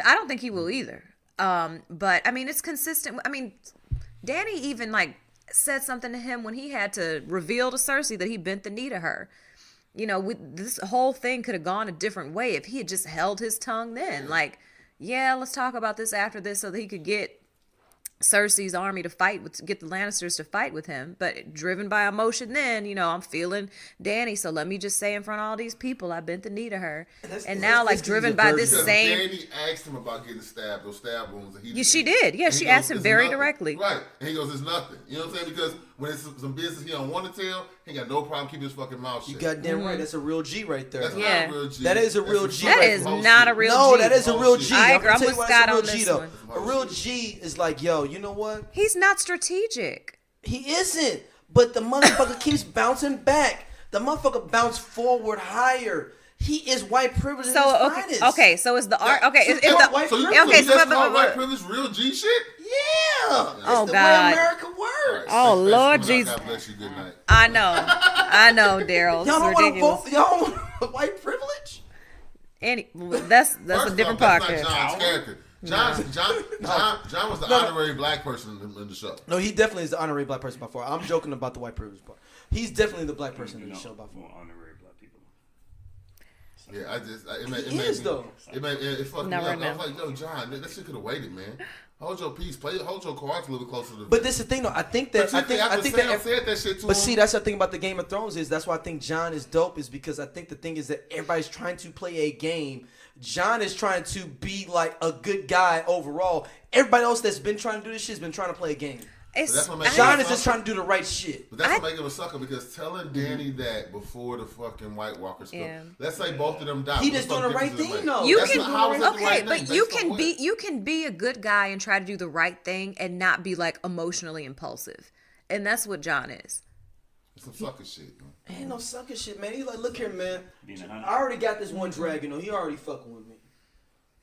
I don't think he will either. But I mean, it's consistent. I mean, Danny even like said something to him when he had to reveal to Cersei that he bent the knee to her. You know, this whole thing could have gone a different way if he had just held his tongue then. Like, yeah, let's talk about this after this so that he could get Cersei's army to fight with, get the Lannisters to fight with him. But driven by emotion then, you know, I'm feeling Danny, so let me just say in front of all these people, I bent the knee to her. And now, like, driven by this same... Danny asked him about getting stabbed, those stab wounds. And Yeah, she did. Yeah, she asked him very directly. Right. And he goes, it's nothing. You know what I'm saying? Because when it's some business he don't want to tell, he ain't got no problem keeping his fucking mouth shut. You goddamn right. That's a real G right there. That's not a real G. That is a real G. That is not a real G. No, that is a real G. I agree. I'm tell with you why Scott it's a real on G, this though. one. A real G is like, yo, you know what? He's not strategic. He isn't. But the motherfucker keeps bouncing back. The motherfucker bounced forward higher. He is white privilege. So okay, so is the art okay? Is the so you okay? So that's called white privilege real G shit? Yeah. Oh, it's the God. way America works. Oh, Lord Jesus. God bless you. Good night. I know, Daryl. Y'all don't It's want to ridiculous. vote. Y'all don't want white privilege. That's a First different off, podcast. that's not John's character. John was the honorary black person in the show. No, he definitely is the honorary black person by far. I'm joking about the white privilege part. He's definitely the black person in the show by far. Honorary black people. Yeah, it made it fucked Never me up. know. I was like, yo, John, that shit could have waited, man. Hold your peace. Hold your cards a little bit closer to the. But this is the thing, though. I think that Sam said that shit to him. But see, that's the thing about the Game of Thrones is that's why I think John is dope is because I think the thing is that everybody's trying to play a game. John is trying to be like a good guy overall. Everybody else that's been trying to do this shit has been trying to play a game. John is just trying to do the right shit. But that's what makes him a sucker because telling Danny that before the fucking White Walkers let's say both of them die. He just doing the right thing though. You can be a good guy and try to do the right thing and not be like emotionally impulsive, and that's what John is. It's some sucker shit, man. Ain't no sucker shit, man. He's like, look here, man. Being a hunter. I already got this one dragon. He already fucking with me.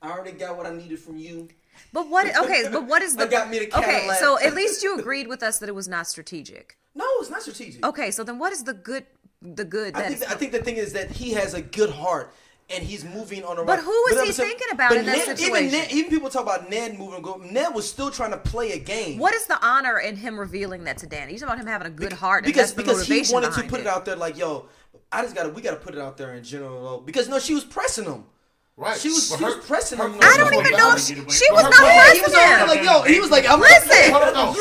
I already got what I needed from you. But what? Okay, but what is the? I got me the Cadillac. Okay, so at least you agreed with us that it was not strategic. No, it's not strategic. Okay, so then what is the good? The good. I think the thing is that he has a good heart. And he's moving on the right. But who is he thinking about in that situation? Even people talk about Ned moving. Ned was still trying to play a game. What is the honor in him revealing that to Danny? You talking about him having a good heart? Because and that's the he wanted to behind put it out there like, yo, we gotta put it out there in general. Because no, she was pressing him. Right. She was pressing him. I don't even know if she was not pressing He was over like, yo, he was like, I'm listen, no.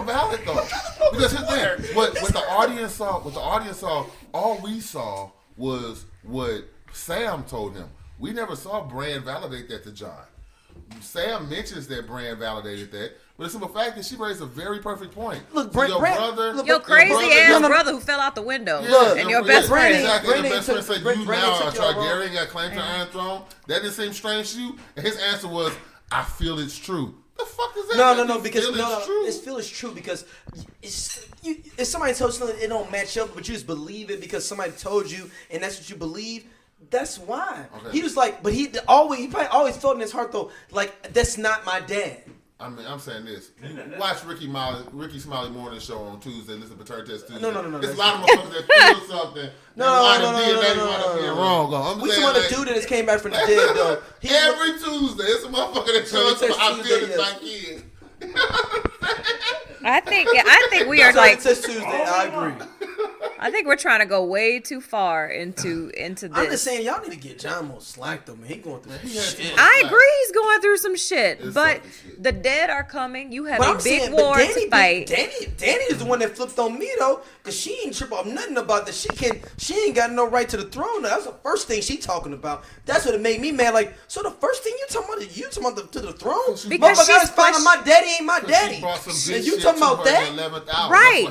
Valid, though. Because his thing, what the audience saw, all we saw was what Sam told him. We never saw Bran validate that to John. Sam mentions that Bran validated that, but it's the fact that she raised a very perfect point. Look, so your crazy ass brother who fell out the window, and your best friend. Exactly. Your best friend said, "You now are Targaryen, got claim to Iron Throne." That didn't seem strange to you, and his answer was, "I feel it's true." The fuck is that? No, because it's feel it's true because if somebody tells you something, it don't match up, but you just believe it because somebody told you, and that's what you believe. That's why. Okay. He was like, but he probably always felt in his heart though, like that's not my dad. I mean, I'm saying this. You watch Ricky Smiley Morning Show on Tuesday. Listen to Patern Test Tuesday. No. There's a lot of motherfuckers that feel something. No. Wrong. We talking about the dude that just came back from the dead though. Every Tuesday, it's a motherfucker that shows up. I feel this like kids. I think we are like Tuesday. I agree. I think we're trying to go way too far into this. I'm just saying, y'all need to get John more slack though, man. He going through shit. I agree, he's going through some shit, but the dead are coming. You have a big war to fight. Danny is the one that flipped on me though, cause she ain't trip off nothing about that. She ain't got no right to the throne. That's the first thing she talking about. That's what it made me mad. Like, so the first thing you talking about to the throne? Because she's finding my daddy ain't my daddy. And you talking about that? Right?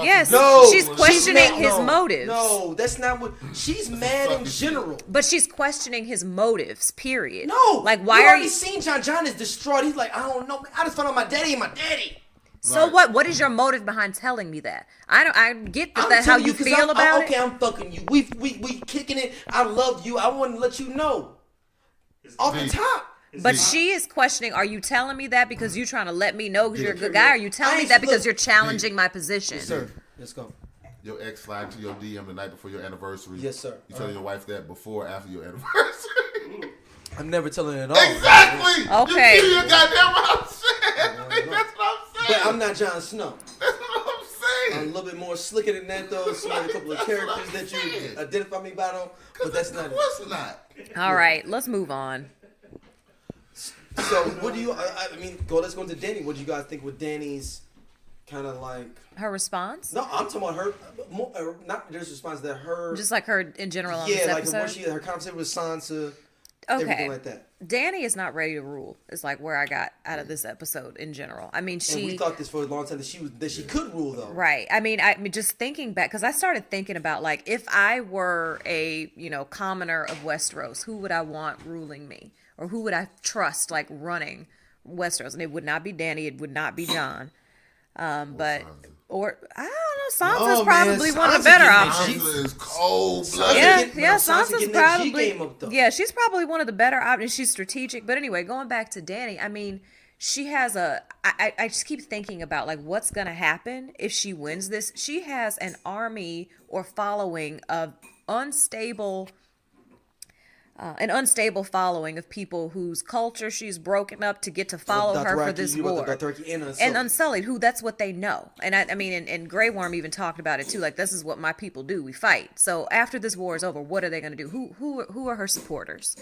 Yes. No, she's questioning his motives. No, that's not what. She's mad in general. But she's questioning his motives. Period. No, like why you are already you? Seen John? John is distraught. He's like, I don't know. I just found out my daddy ain't my daddy. So right. What is your motive behind telling me that? I get that that's how you feel about it. Okay, I'm fucking you. We kicking it. I love you. I want to let you know off the top. But she is questioning, are you telling me that because you're trying to let me know because you're a good guy? Or are you telling me that because you're challenging my position? Yes, sir. Let's go. Your ex slide to your DM the night before your anniversary. Yes, sir. You tell your wife that before or after your anniversary? I'm never telling it at all. Exactly. Okay. You goddamn what I'm saying. That's what I'm saying. But I'm not Jon Snow. That's what I'm I'm a saying. little bit more slicker than that, though. So a couple of That's what characters I'm that you saying. identify me by, though. But that's not Of it. course not. All right, let's move on. So what do you? I mean, let's go into Danny. What do you guys think with Danny's kind of like? Her response? No, I'm talking about her. Not just response that her. Just like her in general on yeah, this like episode? her conversation with Sansa. Okay. Everything like that. Danny is not ready to rule. Is like where I got out of this episode in general. I mean, And we thought this for a long time that she could rule though. right. I mean, just thinking back, because I started thinking about like if I were a commoner of Westeros, who would I want ruling me, or who would I trust like running Westeros? And it would not be Danny. It would not be John. But or I don't know. Sansa's No, probably man, one of Sansa the better getting options. Sansa is cold blooded. Yeah, Sansa Sansa's getting that G probably game up, though. yeah, she's probably one of the better options. She's strategic, but anyway, going back to Danny, I mean, she has I just keep thinking about like what's gonna happen if she wins this. She has an army or following of an unstable following of people whose culture she's broken up to get to follow her for this war. And Unsullied, who that's what they know. And I mean, and Grey Worm even talked about it too. Like, this is what my people do. We fight. So after this war is over, what are they going to do? Who are her supporters?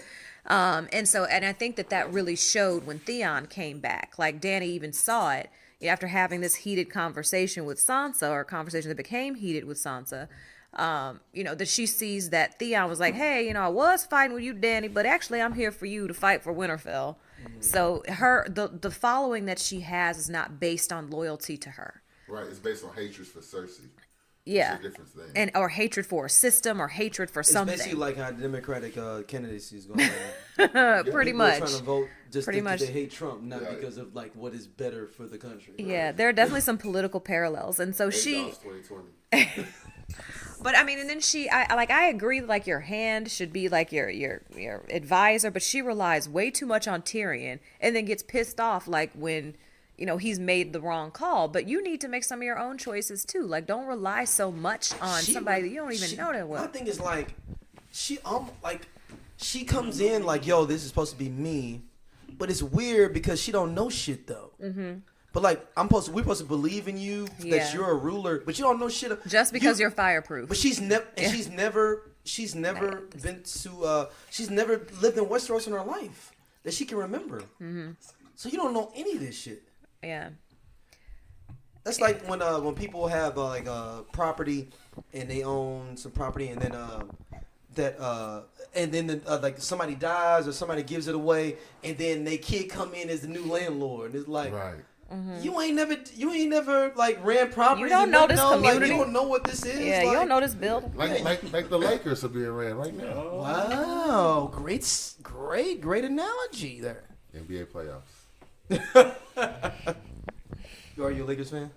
And I think that really showed when Theon came back. Like, Dany even saw it after having this heated conversation with Sansa, or a conversation that became heated with Sansa. That she sees that Theon was like, hey, I was fighting with you, Dany, but actually I'm here for you to fight for Winterfell. Mm-hmm. So the following that she has is not based on loyalty to her. Right, it's based on hatred for Cersei. Yeah. It's a different thing. Or hatred for a system, or hatred for something. It's basically like how Democratic candidacy is going on. Pretty People much. are trying to vote just Pretty because much. they hate Trump, not because of like what is better for the country. Yeah, there are definitely some political parallels. And so she... 2020. But I mean, and then I agree, like your hand should be like your advisor, but she relies way too much on Tyrion, and then gets pissed off like when he's made the wrong call. But you need to make some of your own choices too. Like, don't rely so much on somebody that you don't even know that well. My thing is like she comes in like, yo, this is supposed to be me, but it's weird because she don't know shit though. Mm-hmm. But like we're supposed to believe in you that you're a ruler, but you don't know shit. Just because you're fireproof. But she's never been to she's never lived in Westeros in her life that she can remember. Mm-hmm. So you don't know any of this shit. Yeah. That's like when people have property and they own some property, and then like somebody dies or somebody gives it away, and then their kid come in as the new landlord, and it's like, right. Mm-hmm. You ain't never like ran property. You don't know this community. Like, you don't know what this is. Yeah, like, you don't know this building. Like the Lakers are being ran right now. Wow, great analogy there. NBA playoffs. Are you a Lakers fan?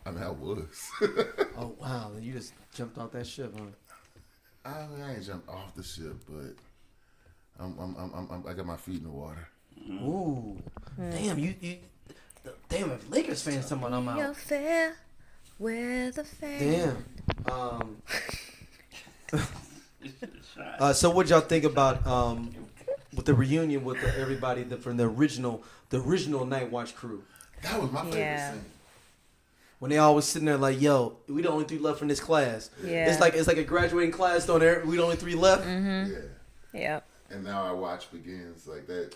I mean, I was. Oh wow, you just jumped off that ship, huh? I ain't jumped off the ship, but I got my feet in the water. Ooh, damn you. Damn, if Lakers fans talking about I'm out. You're fair weather fan. Damn. So what y'all think about with the reunion with everybody from the original Night Watch crew? That was my favorite scene. When they all was sitting there like, yo, we the only 3 left from this class. Yeah. It's like a graduating class on there. We the only 3 left. Mm-hmm. Yeah. Yep. And now our watch begins like that.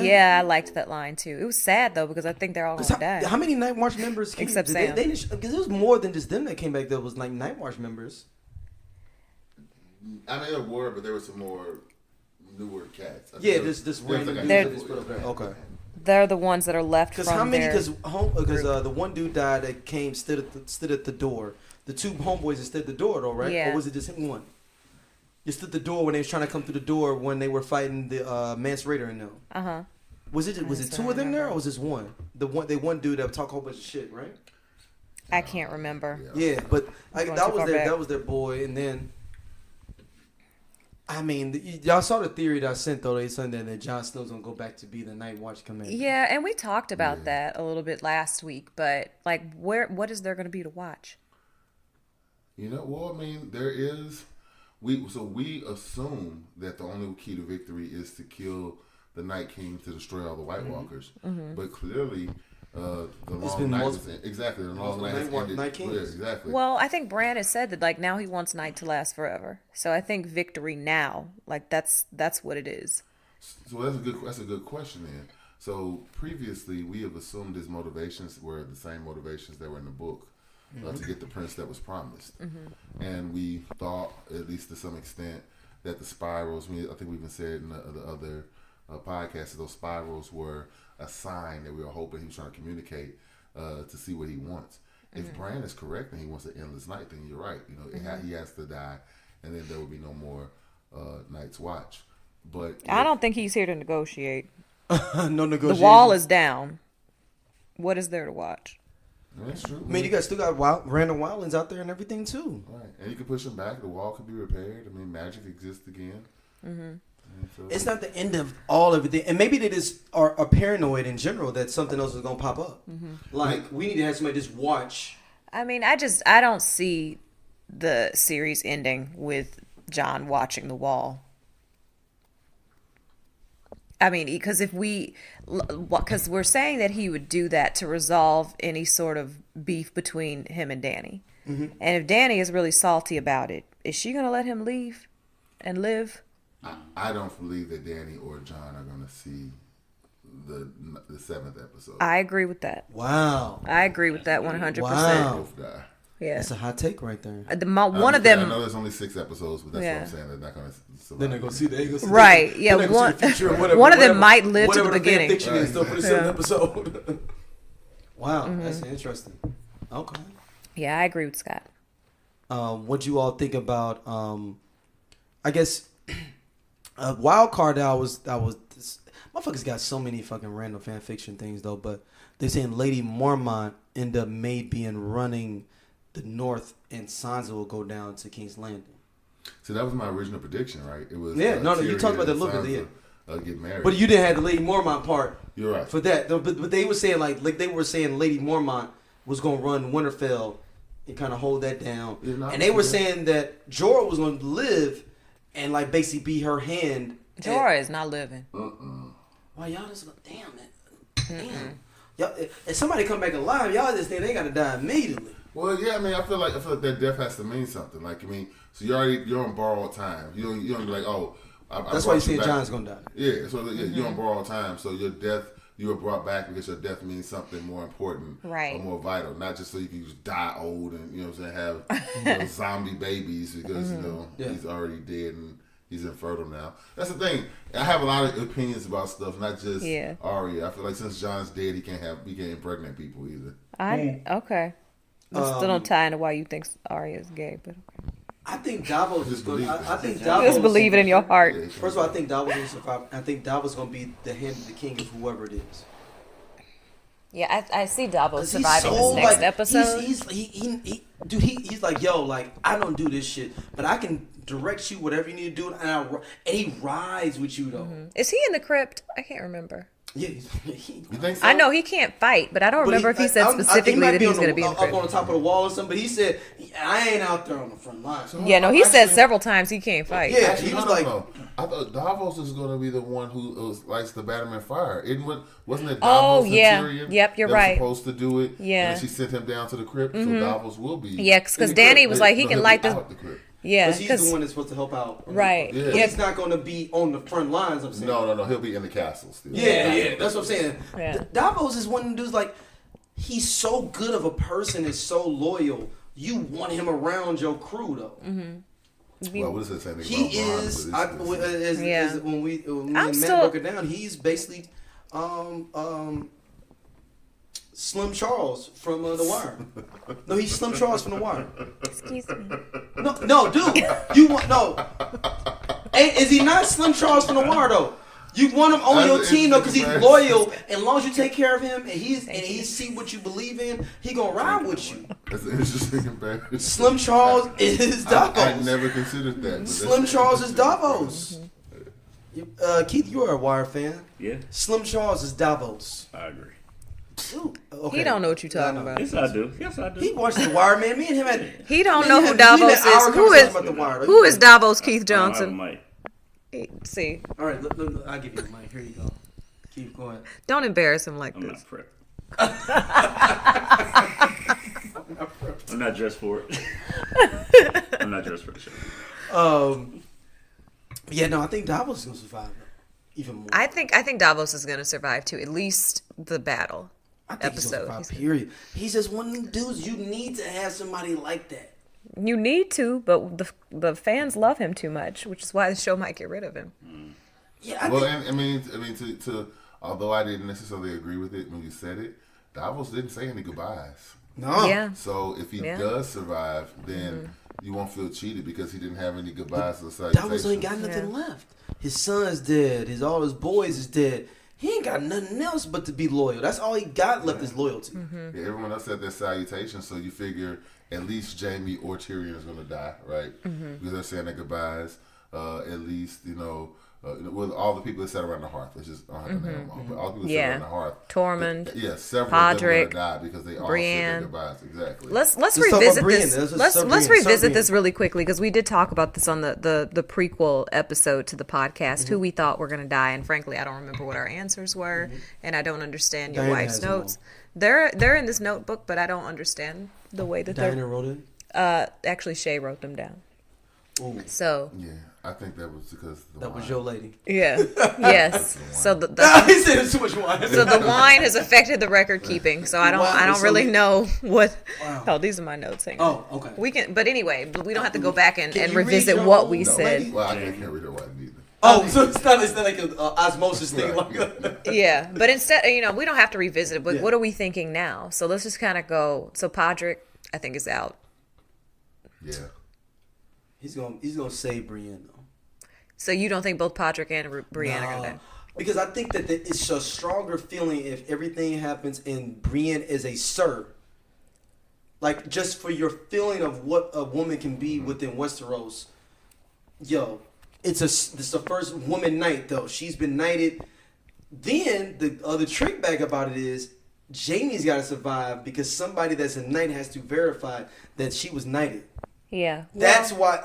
Yeah, I liked that line too. It was sad though because I think they're all gonna die. How many Night Watch members came? Except Sam. Because it was more than just them that came back. There was like Night Watch members. I mean, there were, but there were some more newer cats. This random dudes that just put up there. Okay. They're the ones that are left from Because the one dude died that came stood at the door. The 2 homeboys that stood at the door though, right? Yeah. Or was it just him one? You stood at the door when they was trying to come through the door when they were fighting the Mance Raider and them. Uh-huh. Was it 2 of them there, or was this one? The one dude that would talk a whole bunch of shit, right? I can't remember. Yeah, but that was their back. boy, and then I mean, y'all saw the theory that I sent though. They said that Jon Snow's gonna go back to be the Night Watch commander. Yeah, and we talked about that a little bit last week, but like, what is there going to be to watch? Well, I mean, there is we assume that the only key to victory is to kill the Night King to destroy all the White Walkers, but clearly. The long night exactly. The long night has ended. Night Kings. Yeah, exactly. Well, I think Bran has said that like now he wants night to last forever. So I think victory now, like that's what it is. So that's a good question then. So previously we have assumed his motivations were the same motivations that were in the book to get the prince that was promised, and we thought, at least to some extent, that the spirals. I think we even said in the other podcasts that those spirals were a sign that we were hoping he was trying to communicate to see what he wants. If Bran is correct and he wants an endless night, then you're right. You know, he has to die, and then there will be no more Night's Watch. But I don't think he's here to negotiate. No The negotiation. wall is down. What is there to watch? that's true. I mean, you guys still got random wildlings out there and everything too. Right, and you can push him back. The wall could be repaired. I mean, magic exists again. So, It's not the end of all of it, and maybe they just are paranoid in general that something else is gonna pop up. Like we need to have somebody just watch. I mean, I don't see the series ending with Jon watching the wall. I mean, because because we're saying that he would do that to resolve any sort of beef between him and Dany. And if Dany is really salty about it, is she going to let him leave and live? I don't believe that Dany or Jon are going to see the 7th episode. I agree with that. Wow, I agree with that 100%. Wow. Both die. Yeah. that's a hot take right there. One of I them. know there's only 6 episodes, but that's Yeah. what I'm saying. They're not going to survive. Then they're gonna see Right, yeah, one of them might live to the beginning. Fiction is though for the Right. 7th episode. Wow, that's interesting. Okay. Yeah, I agree with Scott. What you all think about? I guess wild card. That was. This, motherfuckers got so many fucking random fan fiction things though. But they're saying Lady Mormont end up being running the North, and Sansa will go down to King's Landing. See, that was my original prediction, right? It was Yeah, no, you talked about that a little bit, get married. But you didn't have the Lady Mormont part. You're right. For that, but they were saying like they were saying Lady Mormont was gonna run Winterfell and kind of hold that down, Yeah, no, and they were saying that Jorah was gonna live and like basically be her hand. Jorah is not living. Why y'all just damn it, damn. Y'all, if somebody come back alive, y'all just think they gotta die immediately. Well, yeah, I mean, I feel like that death has to mean something. Like, I mean, so you're on borrowed time. You don't be like, oh, That's why you saying John's gonna die. Yeah, so you're on borrowed time. So your death, you were brought back because your death means something more important, Right. or more vital, not just so you can just die old and you know what I'm saying, have zombie babies because he's already dead and he's infertile now. That's the thing. I have a lot of opinions about stuff, not just Arya. I feel like since John's dead, he can't impregnate people either. Okay. I still don't tie into why you think Arya is gay, but okay. I think Davos is going. I think Just Davos. believe it in your heart. First of all, I think Davos will survive. I think Davos is going to be the hand of the king of whoever it is. Yeah, I see Davos 'Cause surviving so, this next like, episode. He's like, yo, like I don't do this shit, but I can direct you whatever you need to do, and he rides with you though. Is he in the crypt? I can't remember. Yeah, You think so? I know he can't fight, but I don't remember if he said specifically that he was going to be in the up on crypt. the top of the wall or something. But he said, I ain't out there on the front line. Yeah, no, he said several times he can't fight. Yeah, Actually, he was no, like, no. I thought Davos is going to be the one who likes the Batman fire. Wasn't it Davos Oh, and yeah. Tyrion Yep, you're that right. was supposed to do it? Yeah. And she sent him down to the crypt, so Davos will be. Yeah, 'cause in the Dany crypt, was but like, he can he'll light be this- out the crypt. Yeah, because he's the because one that's supposed to help out. right. Yeah. He's not going to be on the front lines. I'm saying. No, he'll be in the castle still. Yeah, that's what I'm saying. Yeah. Davos is one of the dudes like he's so good of a person, is so loyal. You want him around your crew though. Well, what is it saying? He is. When me and Matt broke it down, he's basically Slim Charles from The Wire. No, he's Slim Charles from The Wire. Excuse me. No, dude. You want no? Hey, is he not Slim Charles from The Wire though? You want him on That's your an team though, because he's interesting loyal. And as long as you take care of him, and he see what you believe in, he gonna ride with you. That's an interesting comparison. Slim Charles is Davos. I never considered that. But Slim that's Charles is interesting. Davos. Keith, you are a Wire fan. Yeah, Slim Charles is Davos. I agree. Shoot. Okay. He don't know what you're talking about. Yes, I do. Yes, I do. He watched The Wire, man. Me and him had. He don't me know and who him- Davos we had is. our Who conversation is about The Wire. who is Davos Keith I don't have a Johnson? mic. See, All right, look, I'll give you the mic. Here you go. Keep going. don't embarrass him like I'm this. not prepped. I'm not dressed for it. I'm not dressed for the show. Yeah, no, I think Davos is gonna survive even more. I think Davos is going to survive too. At least the battle I think he's gonna episode. survive, period. He's just one of them dudes. You need to have somebody like that. You need to, but the fans love him too much, which is why the show might get rid of him. Yeah, I Well, think, and, I mean, to although I didn't necessarily agree with it when you said it, Davos didn't say any goodbyes. no. Yeah. So if he Yeah. does survive, then you won't feel cheated because he didn't have any goodbyes or Davos ain't salutations. got nothing Yeah. left. His son's dead. All his boys is dead. He ain't got nothing else but to be loyal. That's all he got left is loyalty. Yeah, everyone else had their salutation, so you figure at least Jamie or Tyrion is going to die, right? Because they're saying their goodbyes. At least, with all the people that sat around the hearth. It's just, I don't have to name them all, but all the people that sat Yeah. around the hearth. Tormund, Yeah, several of them are Podrick, going to die because they all said Brienne. their goodbyes. Exactly. Let's Let's talk revisit about Brienne. this. Let's Let's start let's Brienne. Start revisit this Brienne. really quickly because we did talk about this on the prequel episode to the podcast. Who we thought were going to die, and frankly, I don't remember what our answers were, and I don't understand your Diana wife's has them notes. They're in this notebook, but I don't understand the way that Diana wrote it. they're. Actually, Shay wrote them down. Ooh, So Yeah, I think that was because the that was wine. your lady. yeah, yes. So the He said it's too much wine. so the wine has affected the record keeping. So I Wow, don't so really we- know what. Wow. Oh, these are my notes. Hang on. Oh, okay. We can, but anyway, we don't have to go back and Can you read revisit your what own we note, said. lady? Well, I can't read her wife either. Oh, so it's not like an osmosis thing. Right, Like yeah. Yeah, but instead, we don't have to revisit it. But Yeah. what are we thinking now? So let's just kind of go. So Podrick, I think, is out. Yeah. he's gonna save Brienne though. So you don't think both Podrick and Brienne are gonna die? Because I think that it's a stronger feeling if everything happens and Brienne is a Sir. Like, just for your feeling of what a woman can be within Westeros. Yo, it's the first woman knight, though. She's been knighted. Then, the other trick bag about it is, Jaime's got to survive because somebody that's a knight has to verify that she was knighted. Yeah. That's why...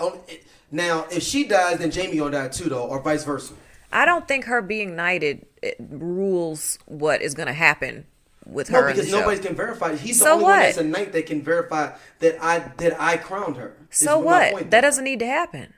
Now, if she dies, then Jaime gonna die too, though, or vice versa. I don't think her being knighted rules what is going to happen with No, her. in because the show. nobody can verify it. He's the So only one what? that's a knight that can verify that I crowned her. is So my what? point. That doesn't need to happen.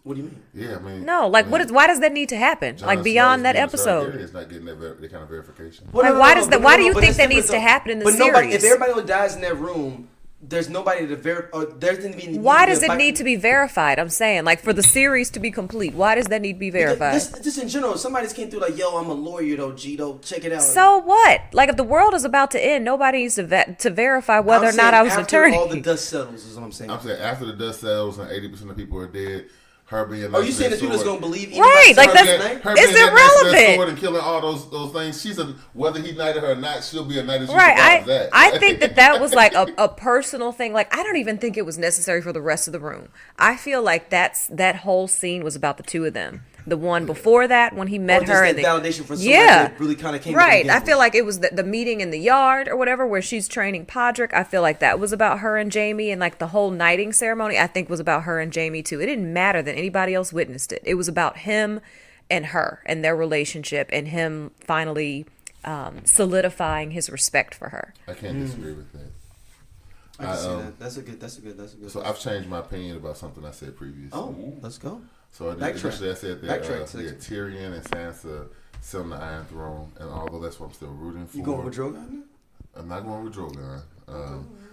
What do you mean? Yeah, I mean. No, like I mean, what is? Why does that need to happen? Jon Like beyond Snow's that being episode. Targaryen is not getting that kind of verification. Like, why does that- but why do you but think it's that different, needs to though. happen in the but nobody, series? if everybody dies in that room, there's nobody to verify. There didn't be. Why does it need to be verified? I'm saying, like, for the series to be complete, why does that need to be verified? Just in general, somebody just came through like, "Yo, I'm a lawyer, though, Gito. Check it out." So what? Like, if the world is about to end, nobody needs to verify whether I'm or not saying I was an after attorney. all the dust settles is what I'm saying. I'm saying after the dust settles and 80% of people are dead, her being Are you saying that people just gonna believe? Right, like her that's- being, her it's being that next to that irrelevant. sword and killing all those things. She's whether he knighted her or not, she'll be a knight. She Right, survives that. I think that was like a personal thing. Like, I don't even think it was necessary for the rest of the room. I feel like that whole scene was about the two of them. The one before that, when he met just her, that and validation for somebody yeah, that really kind of came. right. To I feel like it was the meeting in the yard or whatever where she's training Podrick. I feel like that was about her and Jaime, and like the whole knighting ceremony, I think was about her and Jaime too. It didn't matter that anybody else witnessed it. It was about him and her and their relationship and him finally solidifying his respect for her. I can't disagree with that. I can see that. That's a good. So I've changed my opinion about something I said previously. Oh, let's go. So Backtrack. initially I said that Backtrack, yeah, Tyrion and Sansa sit on the Iron Throne, and although that's what I'm still rooting for, You going with Drogon? I'm not going with Drogon.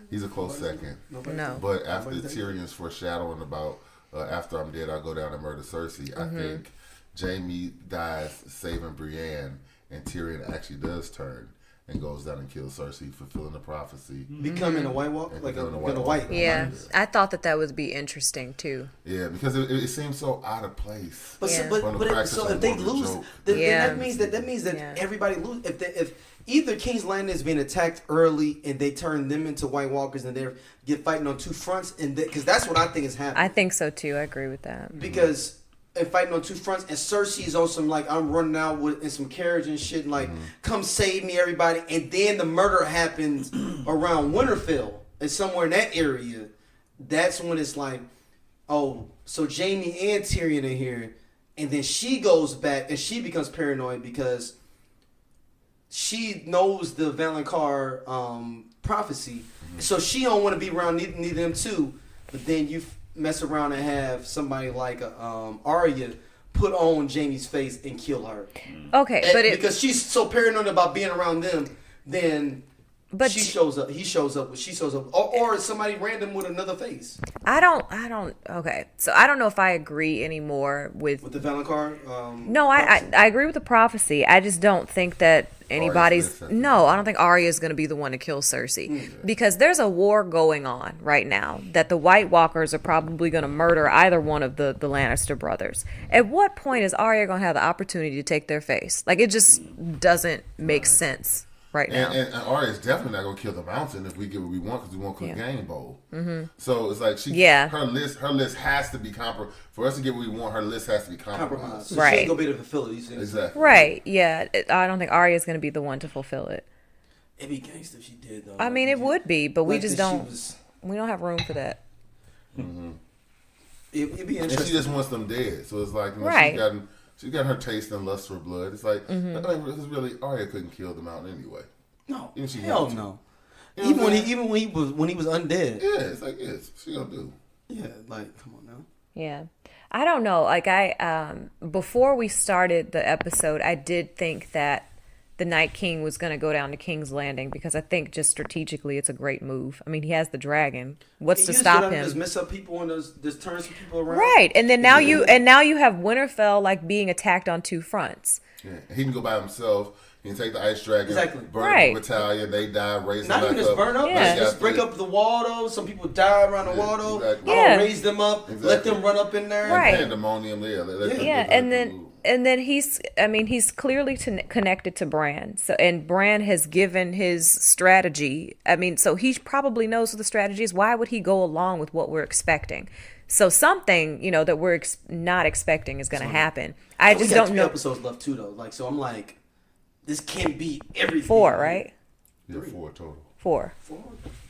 He's a close second. No. But after Tyrion's foreshadowing about after I'm dead, I'll go down and murder Cersei, I think Jaime dies saving Brienne, and Tyrion actually does turn and goes down and kills Cersei, fulfilling the prophecy. Becoming a White Walker, And like becoming a a White white. Walker. Yeah, I thought that would be interesting too. Yeah, because it seems so out of place. But Yeah. so, From the but practice so of if they more of a lose, joke. then Yeah. that means that Yeah. everybody lose. If either King's Landing is being attacked early and they turn them into White Walkers and they get fighting on two fronts, and because that's what I think is happening. I think so too. I agree with that. Because and fighting on two fronts, and Cersei's on some like I'm running out with in some carriage and shit, and like come save me, everybody. And then the murder happens around Winterfell and somewhere in that area. That's when it's like, oh, so Jaime and Tyrion are here, and then she goes back and she becomes paranoid because she knows the Valonqar prophecy, so she don't want to be around neither of them too. But then you mess around and have somebody like Arya put on Jaime's face and kill her. Okay, And but because she's so paranoid about being around them, then But she shows up. He shows up. She shows up, or somebody random with another face. I don't. Okay, so I don't know if I agree anymore with. With the Valonqar. No, I agree with the prophecy. I just don't think that anybody's. No, I don't think Arya is going to be the one to kill Cersei because there's a war going on right now that the White Walkers are probably going to murder either one of the Lannister brothers. At what point is Arya going to have the opportunity to take their face? Like it just doesn't make sense. Right now. And Arya is definitely not gonna kill the Mountain if we get what we want because we want Game Bowl. Mm-hmm. So it's like her list has to be for us to get what we want. Her list has to be compromised. So right. She ain't gonna be able to fulfill it. You see? Exactly. Right. Yeah. I don't think Arya is going to be the one to fulfill it. It'd be gangster if she did though. I mean, it would be, but we like just don't. We don't have room for that. Mm-hmm. It'd be interesting. And she just wants them dead. So it's like right. She got her taste and lust for blood. It's like, I mean, it's really Arya couldn't kill the Mountain anyway. No, even she hell no. You know even when he was undead. Yeah, it's like she gonna do. Yeah, like come on now. Yeah, I don't know. Like before we started the episode, I did think that the Night King was going to go down to King's Landing because I think just strategically it's a great move. I mean, he has the dragon. What's to stop him? Just mess up people and just turn some people around. Right, and then now you have Winterfell like being attacked on two fronts. Yeah, he can go by himself. He can take the ice dragon, burn the battalion. They die, raise them back up. Not even just burn up. Yeah. Just break up the wall though. Some people die around the wall though. Exactly. Yeah. Raise them up. Exactly. Let them run up in there. Right. Pandemonium. And then he's clearly connected to Bran. So and Bran has given his strategy. I mean, so he probably knows what the strategy is. Why would he go along with what we're expecting? So something, that we're not expecting is going to happen. I just don't know. 3 episodes left too though. Like so, I'm like, this can't be everything. 4, right? Yeah, 4 total. 4.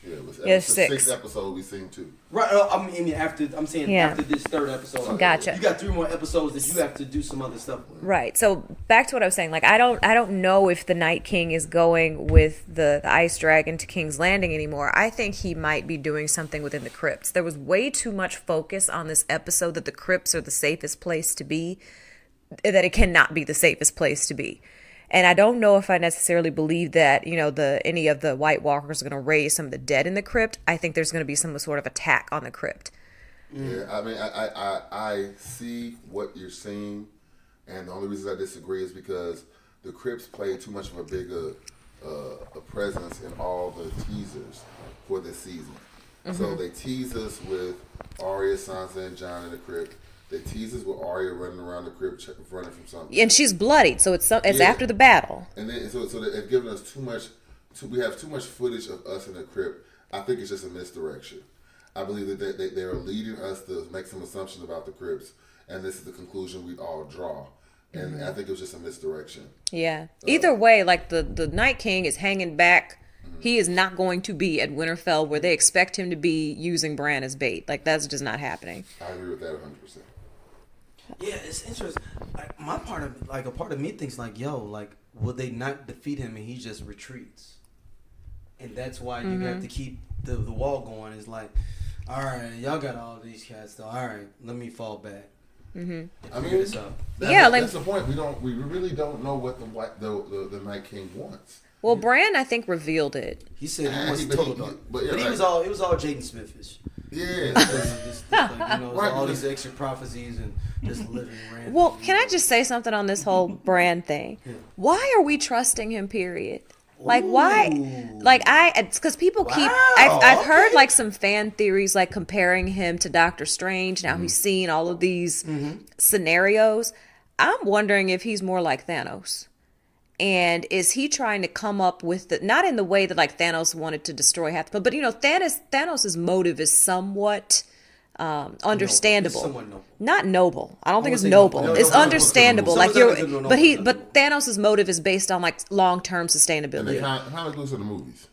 Yeah, it was 6. 6 episodes we seen too. Right. I mean, after this 3rd episode. Gotcha. You got 3 more episodes that you have to do some other stuff with. Right. So back to what I was saying. Like I don't know if the Night King is going with the Ice Dragon to King's Landing anymore. I think he might be doing something within the crypts. There was way too much focus on this episode that the crypts are the safest place to be, that it cannot be the safest place to be. And I don't know if I necessarily believe that, any of the White Walkers are going to raise some of the dead in the crypt. I think there's going to be some sort of attack on the crypt. Yeah, I mean, I see what you're saying, and the only reason I disagree is because the crypts play too much of a bigger a presence in all the teasers for this season. Mm-hmm. So they tease us with Arya, Sansa, and Jon in the crypt. They tease us with Arya running around the crypt, running from something. And she's bloodied, so it's after the battle. And then so they've given us too much. We have too much footage of us in the crypt. I think it's just a misdirection. I believe that they are leading us to make some assumptions about the crypts, and this is the conclusion we all draw. And I think it was just a misdirection. Yeah. Either way, like the Night King is hanging back. He is not going to be at Winterfell where they expect him to be using Bran as bait. Like that's just not happening. I agree with that 100%. Yeah, it's interesting. Like, a part of me thinks like, yo, like, will they not defeat him and he just retreats? And that's why you have to keep the wall going. It's like, all right, y'all got all these cats though. All right, let me fall back. Mm-hmm. I mean, that's the point. We really don't know what the Night King wants. Well, Bran, I think, revealed it. He said he wants total dark, but it was all Jaden Smithish. Yeah, all these extra prophecies and just living random. Well, can I just say something on this whole Bran thing? Yeah. Why are we trusting him? Period. Like why? Like it's because people keep. I've heard like some fan theories like comparing him to Doctor Strange. Now he's seeing all of these scenarios. I'm wondering if he's more like Thanos. And is he trying to come up with not in the way that like Thanos wanted to destroy half the, but Thanos's motive is somewhat understandable. somewhat noble. Not noble. I don't think would it's say noble. noble. It's No, understandable. some Like of that is noble. but Thanos' motive is based on like long-term And sustainability they kind of goes in the movies.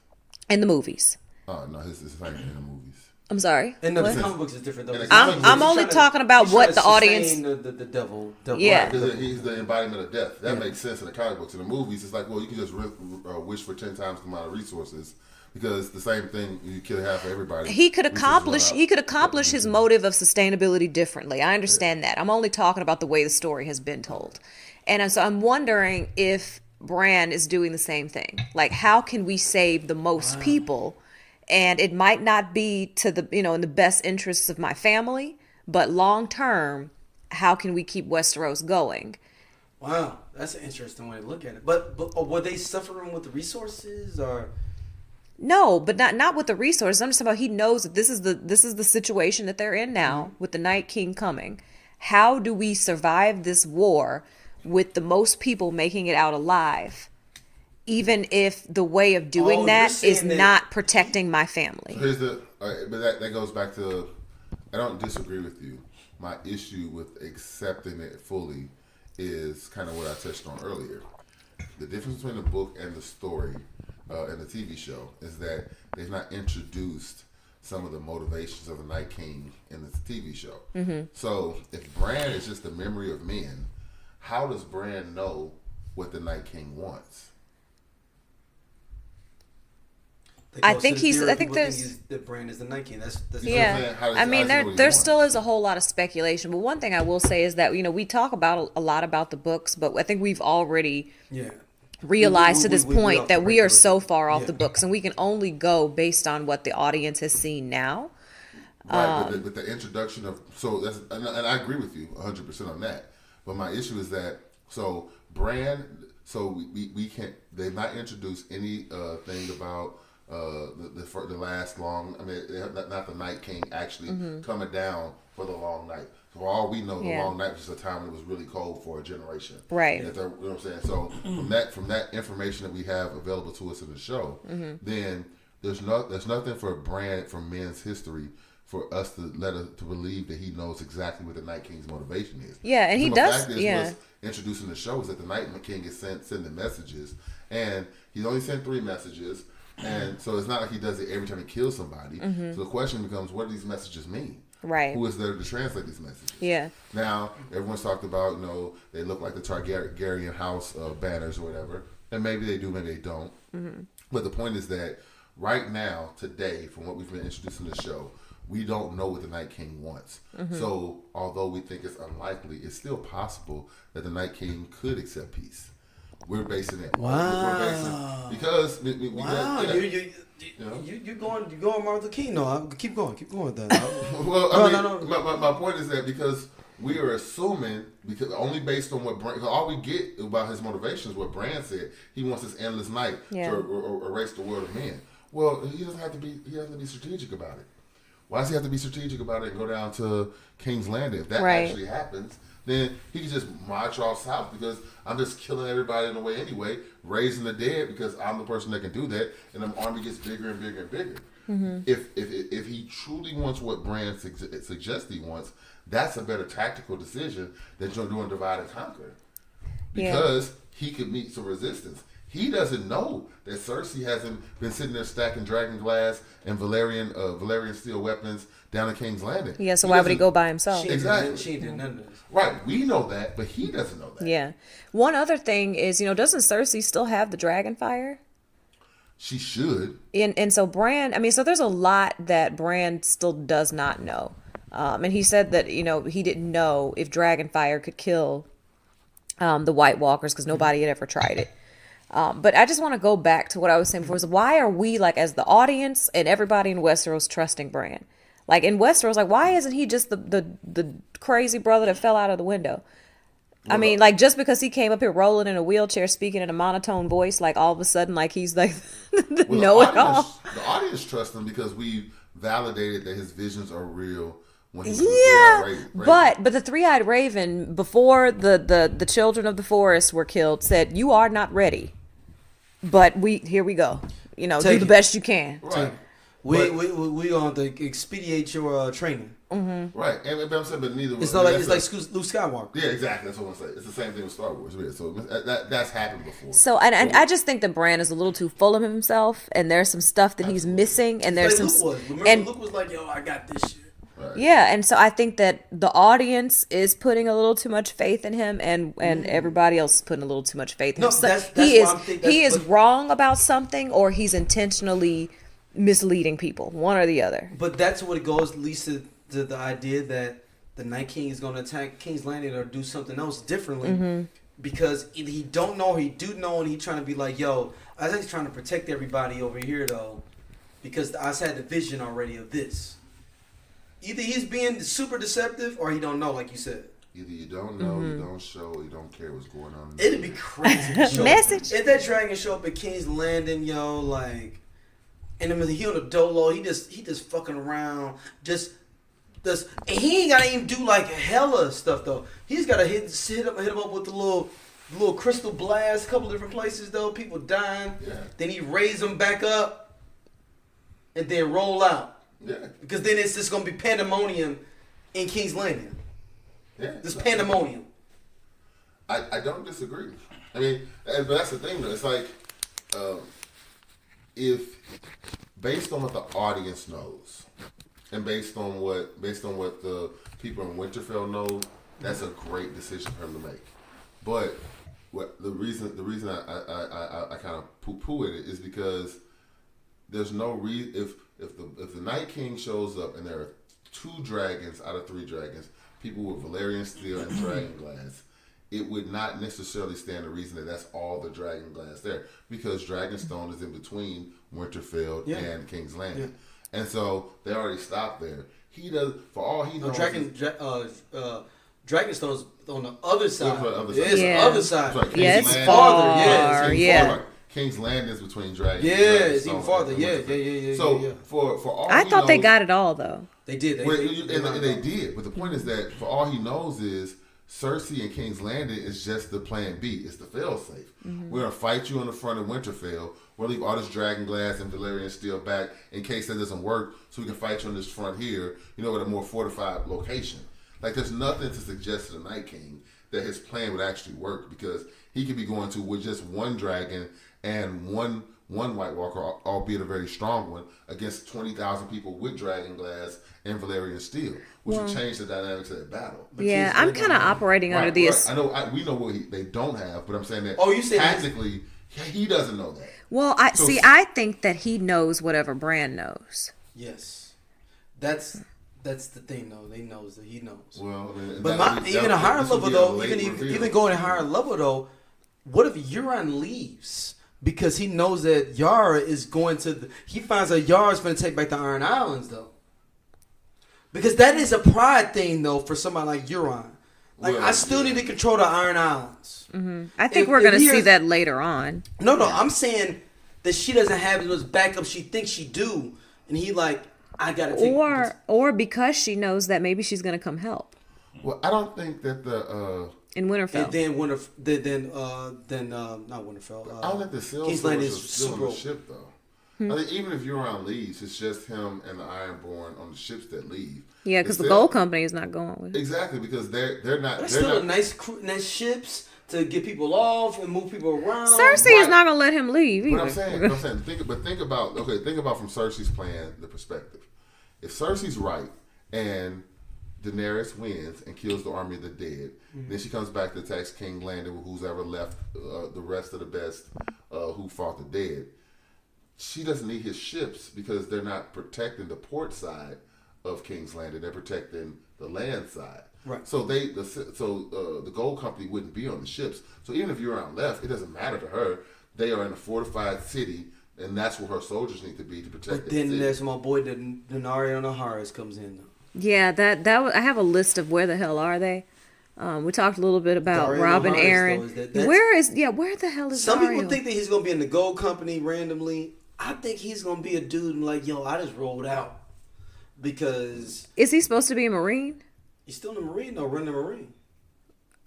in the movies. Oh no, his thing in the movies. I'm sorry. And the What? comic books is different though. And the He's comic books- I'm only trying to- talking about he's what trying the to audience. sustain the devil. Yeah. Because he's the embodiment of death. That makes sense in the comic books. In the movies, it's like, well, you can just wish for 10 times the amount of resources because the same thing you could have for everybody. He could Resources run out. accomplish his motive of sustainability differently. I understand that. I'm only talking about the way the story has been told. And so I'm wondering if Bran is doing the same thing. Like, how can we save the most people? And it might not be to the, in the best interests of my family, but long term, how can we keep Westeros going? Wow, that's an interesting way to look at it. But were they suffering with the resources or? No, but not with the resources. I'm just talking about he knows that this is the situation that they're in now with the Night King coming. How do we survive this war with the most people making it out alive? Even if the way of doing Oh, that you're is saying that- not protecting my family. Here's but that goes back to, I don't disagree with you. My issue with accepting it fully is kind of what I touched on earlier. The difference between the book and the story and the TV show is that they've not introduced some of the motivations of the Night King in the TV show. So if Bran is just a memory of men, how does Bran know what the Night King wants? I think that Bran is the Night King. That's what I'm Yeah, saying? How does- I how mean does he know what he there wants? still is a whole lot of speculation. But one thing I will say is that we talk about a lot about the books, but I think we've already yeah. realized to We- this we point off that the we are record. so far off Yeah. the books, and we can only go based on what the audience has seen now. Right, but the introduction of and I agree with you 100% on that. But my issue is that Bran, we can't. They've not introduced any thing about the last long. I mean, they have not the Night King actually coming down for the long night. For all we know, the Yeah. long night was just a time when it was really cold for a generation. Right. And you know what I'm saying? So from that information that we have available to us in the show, then there's nothing for Bran from men's history for us to to believe that he knows exactly what the Night King's motivation is. Yeah, and he the does. fact is, Yeah, what's introducing the show is that the Night King is sending messages, and he's only sent 3 messages, and so it's not like he does it every time he kills somebody. So the question becomes, what do these messages mean? right. Who is there to translate these messages? Yeah, Now, everyone's talked about, they look like the Targaryen house banners or whatever. And maybe they do, maybe they don't. But the point is that right now, today, from what we've been introduced in the show, we don't know what the Night King wants. So, although we think it's unlikely, it's still possible that the Night King could accept peace. We're basing it. Wow. Because Wow, you're going Martin Luther King. No, keep going then. Well, I mean, No. My point is that because we are assuming, because only based on what Bran, all we get about his motivations, what Bran said, he wants this endless night Yeah. to erase the world of men. Well, he doesn't have to be. He has to be strategic about it. Why does he have to be strategic about it and go down to King's Landing? If that Right. actually happens, then he can just march all south because I'm just killing everybody in a way anyway, raising the dead because I'm the person that can do that, and the army gets bigger and bigger and bigger. If he truly wants what Bran suggests he wants, that's a better tactical decision than doing divide and conquer, because he could meet some resistance. He doesn't know that Cersei hasn't been sitting there stacking dragon glass and Valerian steel weapons down at King's Landing. yeah. So He why would he doesn't- go by himself? Exactly. She did none of this. Right, we know that, but he doesn't know that. Yeah. One other thing is, doesn't Cersei still have the dragon fire? She should. And so Bran, I mean, so there's a lot that Bran still does not know. And he said that, he didn't know if Dragonfire could kill the White Walkers because nobody had ever tried it. But I just want to go back to what I was saying before. So why are we, like, as the audience and everybody in Westeros trusting Bran? Like, in Westeros, like, why isn't he just the crazy brother that fell out of the window? I mean, like, just because he came up here rolling in a wheelchair, speaking in a monotone voice, like, all of a sudden, like, he's like the Well, know-it-all. The audience trusts him because we validated that his visions are real when he's Yeah, but the three-eyed raven, before the children of the forest were killed, said, "You are not ready, but here we go. Do Take the it. best you can." Right. We going to expedite your training. Right. And but I'm saying, but neither. It's I not mean, like that's Luke Skywalker. yeah, exactly. That's what I'm saying. It's the same thing with Star Wars. Yeah, so that's happened before. So, and I just think that Bran is a little too full of himself, and there's some stuff that he's missing, and there's Like some, Luke was. Remember, and Luke was like, "Yo, I got this shit." Right. yeah, and so I think that the audience is putting a little too much faith in him, and everybody else is putting a little too much faith in No, him. So that's he why is I'm thinking he that's is what- wrong about something, or he's intentionally misleading people, one or the other. But that's what it goes leads to the idea that the Night King is going to attack King's Landing or do something else differently. Because either he don't know, or he do know, and he trying to be like, yo, I think he's trying to protect everybody over here, though. Because I had the vision already of this. Either he's being super deceptive, or he don't know, like you said. Either you don't know, you don't show, you don't care what's going on. It'd be crazy. to show Message. If that dragon show up at King's Landing, yo, like, and I mean, he on the dolo, he just fucking around, and he ain't gotta even do like hella stuff though. He's gotta hit him up with the little crystal blast, a couple different places though. People dying. Yeah. Then he raise them back up, and then roll out. Yeah. Because then it's just gonna be pandemonium in King's Landing. Yeah. This pandemonium. I don't disagree. I mean, but that's the thing though. It's like, if based on what the audience knows, and based on what the people in Winterfell know, that's a great decision for him to make. But what the reason I kind of poo-poo it is because there's no reason if the Night King shows up and there are 2 dragons out of 3 dragons, people with Valyrian steel and dragon glass, it would not necessarily stand to reason that that's all the dragon glass there, because Dragonstone is in between Winterfell and King's Landing, and so they already stopped there. He does, for all he knows. Dragonstone's on the other side. The other side. It's the other side. Like Yeah, King's it's Landing- far. Yeah, it's Yeah. farther. King's Landing is between dragons. Yeah, it's even Dragonstone farther. and Yeah. Winterfell. So So for all I he thought they knows- got it all though. they did. Well, and they did, but the point is that for all he knows is Cersei and King's Landing is just the plan B. It's the fail-safe. We're going to fight you on the front of Winterfell. We'll leave all this dragon glass and Valyrian steel back in case that doesn't work, so we can fight you on this front here, at a more fortified location. Like, there's nothing to suggest to the Night King that his plan would actually work, because he could be going to with just one dragon and one White Walker, albeit a very strong one, against 20,000 people with dragon glass and Valyrian steel, which would change the dynamics of that battle. Yeah, I'm kind of operating under the. Right. I know. We know what they don't have, but I'm saying that. Oh, you said tactically, he doesn't know that. Well, I think that he knows whatever Bran knows. Yes, that's the thing though. They knows that he knows. Well, I mean, But even a higher level though, even going a higher level though, what if Euron leaves because he knows that Yara is going to? He finds out Yara's going to take back the Iron Islands though. Because that is a pride thing though for somebody like Euron. Like, I still need to control the Iron Islands. I think we're going to see that later on. No, I'm saying that she doesn't have those backups she thinks she do, and he like, I gotta take. Or because she knows that maybe she's going to come help Well, I don't think that the. in Winterfell. And then not Winterfell. I don't think the Silver King's Landing Swords is are still on the super. ship though. I think even if Euron leaves, it's just him and the Ironborn on the ships that leave. Yeah, because the Instead- gold company is not going with it. Exactly, because they're not. That's They're still not, a nice ships to get people off and move people around. Cersei is not going to let him leave But either. I'm saying, think about from Cersei's plan, the perspective. If Cersei's right and Daenerys wins and kills the army of the dead, then she comes back to attacks King Landon, who's ever left the rest of the best who fought the dead. She doesn't need his ships because they're not protecting the port side of King's Landing; they're protecting the land side. Right. So the gold company wouldn't be on the ships. So even if Euron left, it doesn't matter to her. They are in a fortified city, and that's where her soldiers need to be to protect. But the then city. there's my boy Denario Naharis comes in. Yeah, I have a list of where the hell are they. We talked a little bit about Dario Rob and Naharis, Aaron. though, that's- Where the hell is Some Dario? people think that he's gonna be in the gold company randomly. I think he's gonna be a dude like, yo, I just rolled out because Is he supposed to be a Marine? he's still in the Marine though, running the Marine.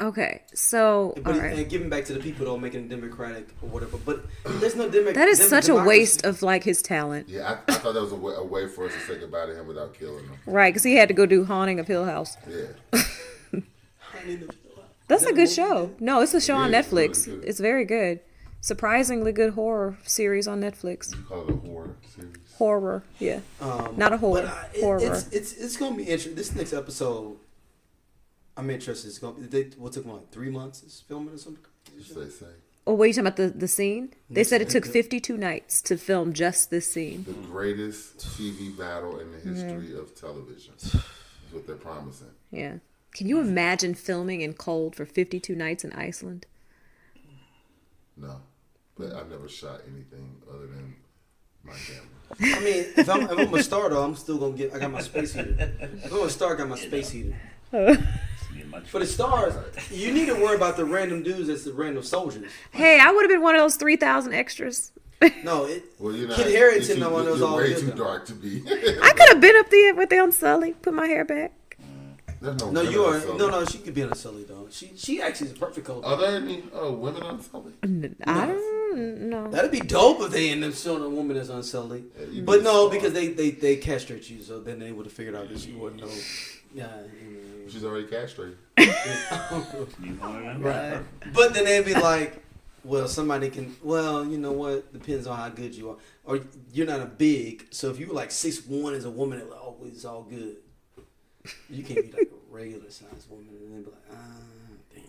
Okay, so But all right. and giving back to the people though, making it democratic or whatever. But there's no democratic. That is such a waste of like his talent, Yeah, I thought that was a way for us to say goodbye to him without killing him. right? Because he had to go do Haunting of Hill House. Yeah. That's a that a good movie show. yet? No, it's a show on Yeah, it's really Netflix. good. It's very good. Surprisingly good horror series on Netflix. You call it a horror series. Horror, yeah. Not a horror. Horror. It's gonna be interesting. This next episode, I'm interested. It's gonna be. What took them like 3 months? Is filming or something? Just say. Oh, wait, you talking about the scene? They said it took Good. 52 nights to film just this scene. The greatest TV battle in the history of television is what they're promising. Yeah. Can you imagine filming in cold for 52 nights in Iceland? No, but I've never shot anything other than my camera. I mean, if I'm a star though, I'm still gonna get. I got my space heater. If I'm a star, I got my space heater. For the stars, you need to worry about the random dudes that's the random soldiers. Hey, I would have been one of those 3,000 extras. No, Well, you're not. Kid Harington, you're the one that was you're all way good, too though. dark to be. I could have been up there with them Sully, put my hair back. There's no. No, women you on are. Sully. No, she could be on a Sully though. She actually is a perfect color. Are there any women on Sully? I don't know. That'd be dope if they end up showing a woman that's on Sully. you'd But be no, smart. because they castrate you, so then they would have figured out that she wouldn't know. Yeah. She's already castrated. You want to Right. But then they'd be like, well, somebody can. Well, you know what? Depends on how good you are, or you're not a big. So if you were like 6'1" as a woman, it like, oh, it's all good. You can't be like a regular sized woman, and they'd be like,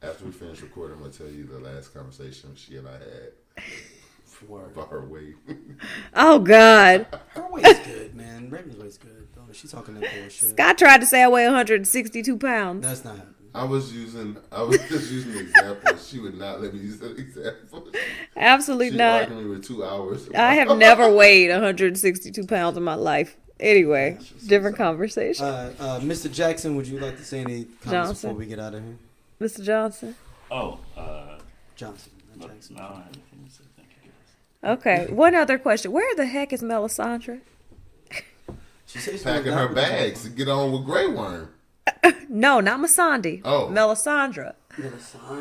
damn. After we finish recording, I'm gonna tell you the last conversation she and I had Word. about her weight. Oh, God. Her weight's good, man. Raven's weight's good. Don't she's talking that bullshit. Scott tried to say I weigh 162 pounds. That's not happening. I was just using an example. She would not let me use that example. Absolutely She not. argued me with 2 hours. I have never weighed 162 pounds in my life. Anyway, different conversation. Mr. Jackson, would you like to say any comments Johnson. before we get out of here? Mr. Johnson. Oh, Johnson, not no, Jackson. I don't have anything to say. Thank you, guys. Okay, one other question. Where the heck is Melisandre? She said she's Packing going her down bags to get on with Grey Worm. No, not Masandi. Oh. Melisandre.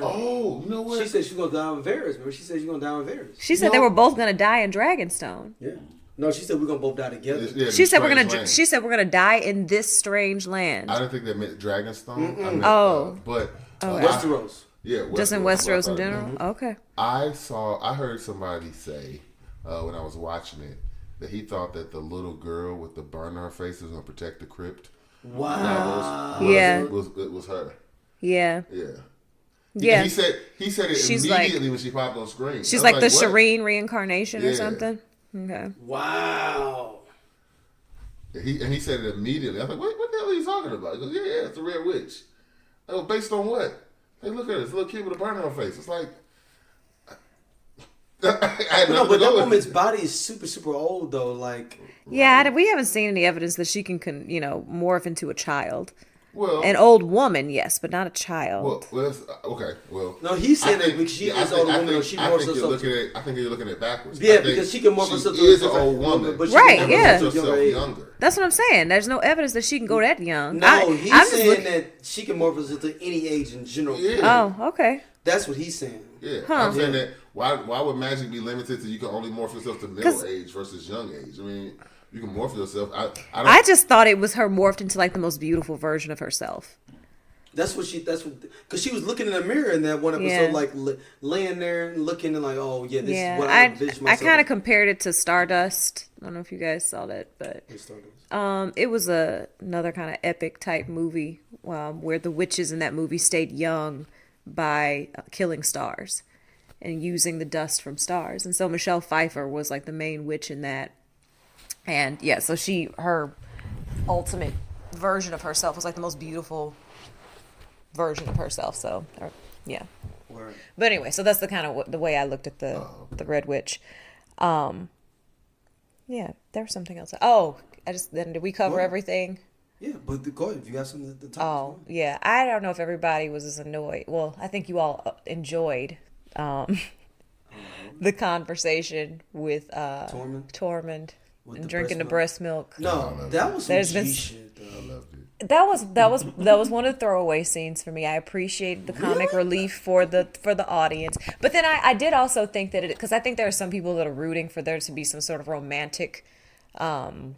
Oh, you know what? She said she's going to die with Varys. Remember, she said she's going to die with Varys. She said they were both going to die in Dragonstone. Yeah. No, she said we're going to both die together. Yeah, She said we're Strange gonna. Land. She said we're gonna die in this strange land. I didn't think that meant Dragonstone. I meant, Oh. but Westeros. yeah, Just in Westeros in general. Mhm. Okay. I heard somebody say when I was watching it that he thought that the little girl with the burn on her face was gonna protect the crypt. Wow. Yeah. it was her. Yeah. Yeah. Yeah. He said it She's immediately when she popped on screen. She's I like was the what? Shireen reincarnation or Yeah. something. Okay. Wow. He said it immediately. I was like, what the hell are you talking about? He goes, yeah, it's a red witch. Oh, based on what? Hey, look at this little kid with a burn on her face. It's like I had No, nothing but to that go with woman's it. body is super, super old, though. Like, Yeah, we haven't seen any evidence that she can, morph into a child. Well, An old woman, yes, but not a child. well, that's, okay. Well, no, he's saying I think- that because she yeah, I is think- older I woman, think- she I morphs think you're herself. looking at. I think you're looking at it backwards. Yeah, I think because she can morph herself to She a is an different old woman, but she Right, can morph yeah. herself to a herself younger age. younger. That's what I'm saying. There's no evidence that she can go that young. No, he's I'm just saying look- that she can morph herself to any age in general. Yeah. Oh, okay. That's what he's saying. Yeah, Huh. I'm saying that. Why would magic be limited to you can only morph yourself to middle 'Cause- age versus young age? I mean, you can morph yourself. I don't. I just thought it was her morphed into like the most beautiful version of herself. Because she was looking in the mirror in that one episode, Yeah. like laying there and looking and like, oh yeah, this Yeah, is what I I envisioned myself. kind of compared it to Stardust. I don't know if you guys saw that, but it was another kind of epic type movie where the witches in that movie stayed young by killing stars and using the dust from stars. And so Michelle Pfeiffer was like the main witch in that. And yeah, so her ultimate version of herself was like the most beautiful version of herself. So yeah. Word. But anyway, so that's the kind of the way I looked at the Red Witch. Yeah, there was something else. Oh, did we cover What? everything? Yeah, but go ahead if you got something to talk Oh, yeah. I don't know if everybody was as annoyed. Well, I think you all enjoyed the conversation with Tormund With and the drinking the breast breast milk. No, that was some There's been G shit, though. I loved it. That was one of the throwaway scenes for me. I appreciated the comic relief for the audience, but then I did also think that because I think there are some people that are rooting for there to be some sort of romantic Tormund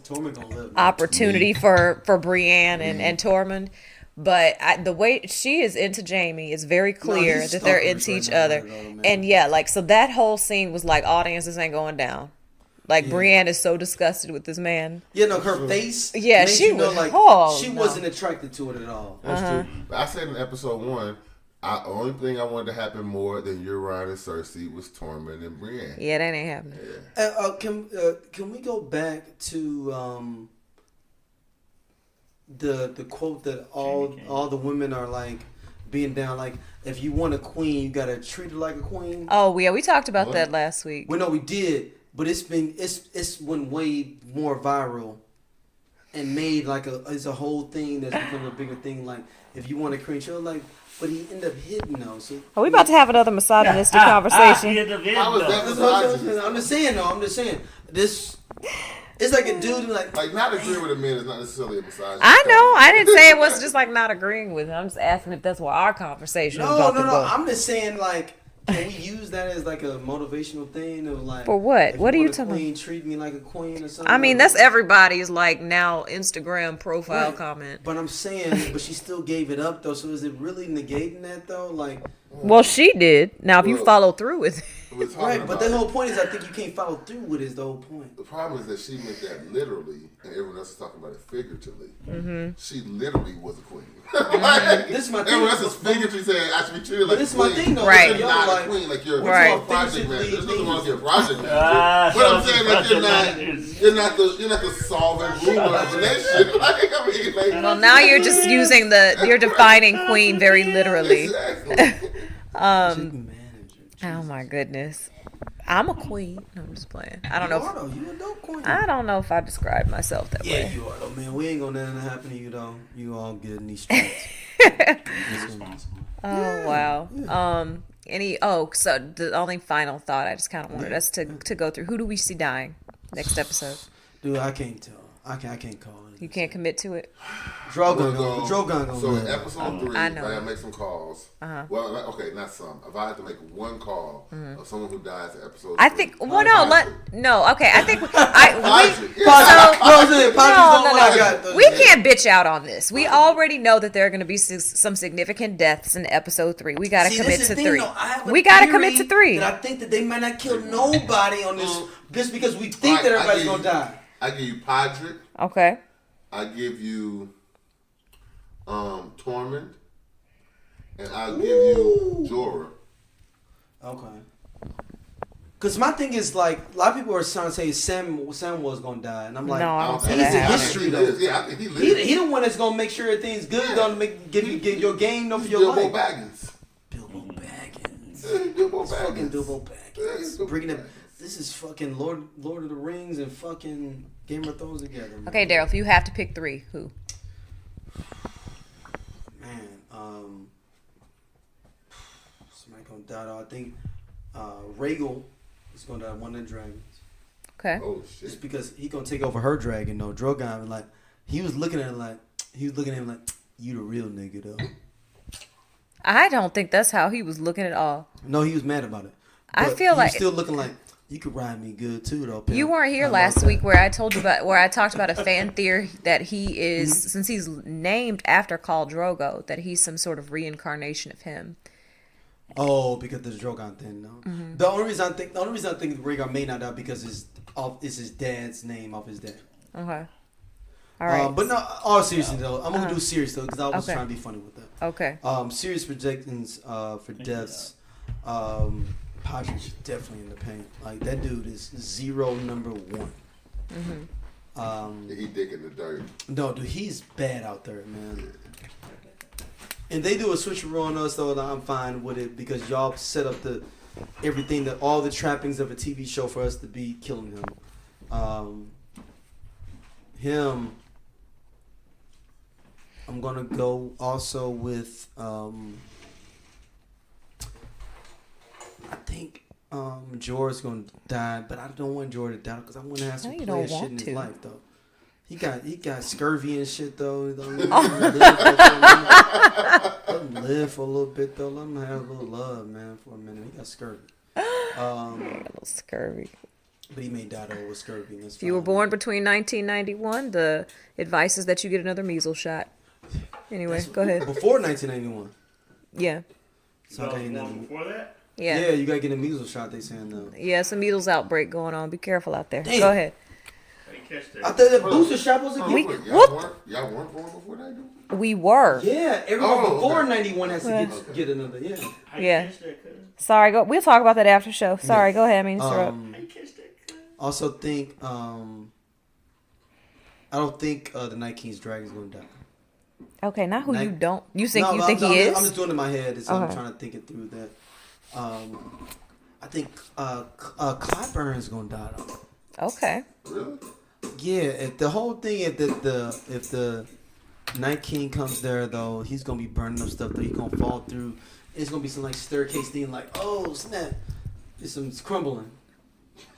gonna live, man. opportunity for Brienne and Tormund. But the way she is into Jamie is very clear he's that they're stalkerish into right each now, other. man. And yeah, like, so that whole scene was like, audiences ain't going down. Like, Brienne is so disgusted with this man. Yeah, no, her face. Yeah, makes she you know, was- like oh, she no. wasn't attracted to it at all. That's true. I said in episode 1, the only thing I wanted to happen more than Euron and Cersei was Tormund and Brienne. Yeah, that ain't happening. Can we go back to the quote that all the women are like being down, like, if you want a queen, you gotta treat her like a queen. Oh yeah, we talked about that last week. Well, no, we did, but it's went way more viral and made like it's a whole thing that's become a bigger thing. Like, if you want a queen, she'll like, but he ended up hitting though. So Are we about to have another misogynistic conversation? How was that that's what misogyny? I'm just saying though. I'm just saying this. It's like a dude like Not agreeing with a man is not necessarily a misogyny. I know. I didn't say it was just like not agreeing with him. I'm just asking if that's what our conversation is about to go. I'm just saying, like, can we use that as like a motivational thing? Of like, For what? if What are you want a talking queen, treat me like a queen or something. I mean, like that's that. everybody's like now Instagram profile Right. comment. But I'm saying, but she still gave it up though. So is it really negating that though? Like, Well, she did. Now, if you Well, follow through with it. We're talking right? But about the it. whole point is, I think you can't follow through with it. Is the whole point. The problem is that she meant that literally, and everyone else is talking about it figuratively. She literally was a queen. Like, This is my thing. everyone else is figuratively saying I should be treated like But this a is my queen. thing though. Right. You're not Like, a queen. Like you're Right. a project manager. There's nothing wrong with your project manager. Ah, But I'm saying that project you're not the solvent ruler of the nation. Like, I mean, like, Well, now you're just using you're defining queen very literally. Exactly. Manager. Oh my goodness. I'm a queen. No, I'm just playing. I don't know. You are though. You a dope queen. I don't know if I describe myself that Yeah, way. you are though, man. We ain't gonna let nothing happen to you though. You all good in these streets. Responsible. Oh wow. So the only final thought I just kind of wanted us to go through. Who do we see dying next episode? Dude, I can't tell. I can't call it. You can't commit to it. Drogon gonna So in live. episode 3, I I know. gotta make some calls. Well, okay, not some. If I had to make one call of someone who dies in episode 3. I think. Well, no. Okay, I think Patrick. we can't bitch out on this. We already know that there are going to be some significant deaths in episode 3. We got to commit to 3. We got to commit to 3. I think that they might not kill nobody on this just because we think that everybody's gonna die. I give you Podrick. Okay. I give you Tormund. And I'll give you Jorah. Okay. Cause my thing is like a lot of people are trying to say Sam was gonna die, and I'm like, No, I don't see he's that in happening. history He though. lives. Yeah, I think he lives. He the one that's gonna make sure everything's good. Gonna give your game for your Bilbo life. Baggins. Bilbo Baggins. Yeah, Bilbo It's fucking Baggins. Bilbo Yeah, he's Baggins. Bilbo Bringing them. Baggins. This is fucking Lord of the Rings and fucking Game of Thrones together. Man. Okay, Daryl, if you have to pick 3, who? Man, somebody gonna die though. I think Rhaegal is gonna die one of the dragons. Okay. Oh Just shit. because he gonna take over her dragon though. Drogon like he was looking at him like you the real nigga though. I don't think that's how he was looking at all. No, he was mad about it. I But feel he like- was still looking like you could ride me good too though. Pimp. You weren't here I love last that. week where I talked about a fan theory that he is, since he's named after Khal Drogo, that he's some sort of reincarnation of him. Oh, because there's Drogon thing. No, Mm-hmm. the only reason I think Rhaegar may not die because it's his dad's name off his dad. Okay. All right. But no, all seriously though, I'm gonna do serious though because I was Okay. trying to be funny with that. Okay. Serious projections for deaths. Padres is definitely in the paint. Like that dude is 0 number 1. He dig in the dirt. No, dude, he's bad out there, man. And they do a switcheroo on us though, and I'm fine with it because y'all set up everything that all the trappings of a TV show for us to be killing him. I'm gonna go also with I think Jorah's gonna die, but I don't want Jorah to die because I want to have some No, you player don't shit want in his to. life though. He got scurvy and shit though. Let him live for a little bit though. Let him have a little love, man, for a minute. He got scurvy. A little scurvy. But he may die though with scurvy. And If you were born between 1991, the advice is that you get another measles shot. Anyway, go ahead. Before 1991. Yeah. So I gotta get another. Before that? Yeah, you gotta get a measles shot. They saying though. Yeah, some measles outbreak going on. Be careful out there. Damn. Go ahead. I didn't catch that. I thought that booster shot was a gift. Y'all weren't born before that, dude? We were. Yeah, everyone Oh, before okay. 91 has to get another. Yeah. I didn't Yeah. catch that, cuz. Sorry, we'll talk about that after show. Sorry, go ahead. I mean, interrupt. I didn't catch that, cuz. Also think I don't think the Night King's dragon's gonna die. Okay, not who you Night- don't. You think No, you I'm- think I'm, he is? I'm just doing it in my head. So I'm Okay. trying to think it through that. I think Clyburn gonna die though. Okay. Really? Yeah, if the whole thing if the Night King comes there though, he's gonna be burning up stuff that he's gonna fall through. It's gonna be some like staircase thing like, oh snap, it's some crumbling.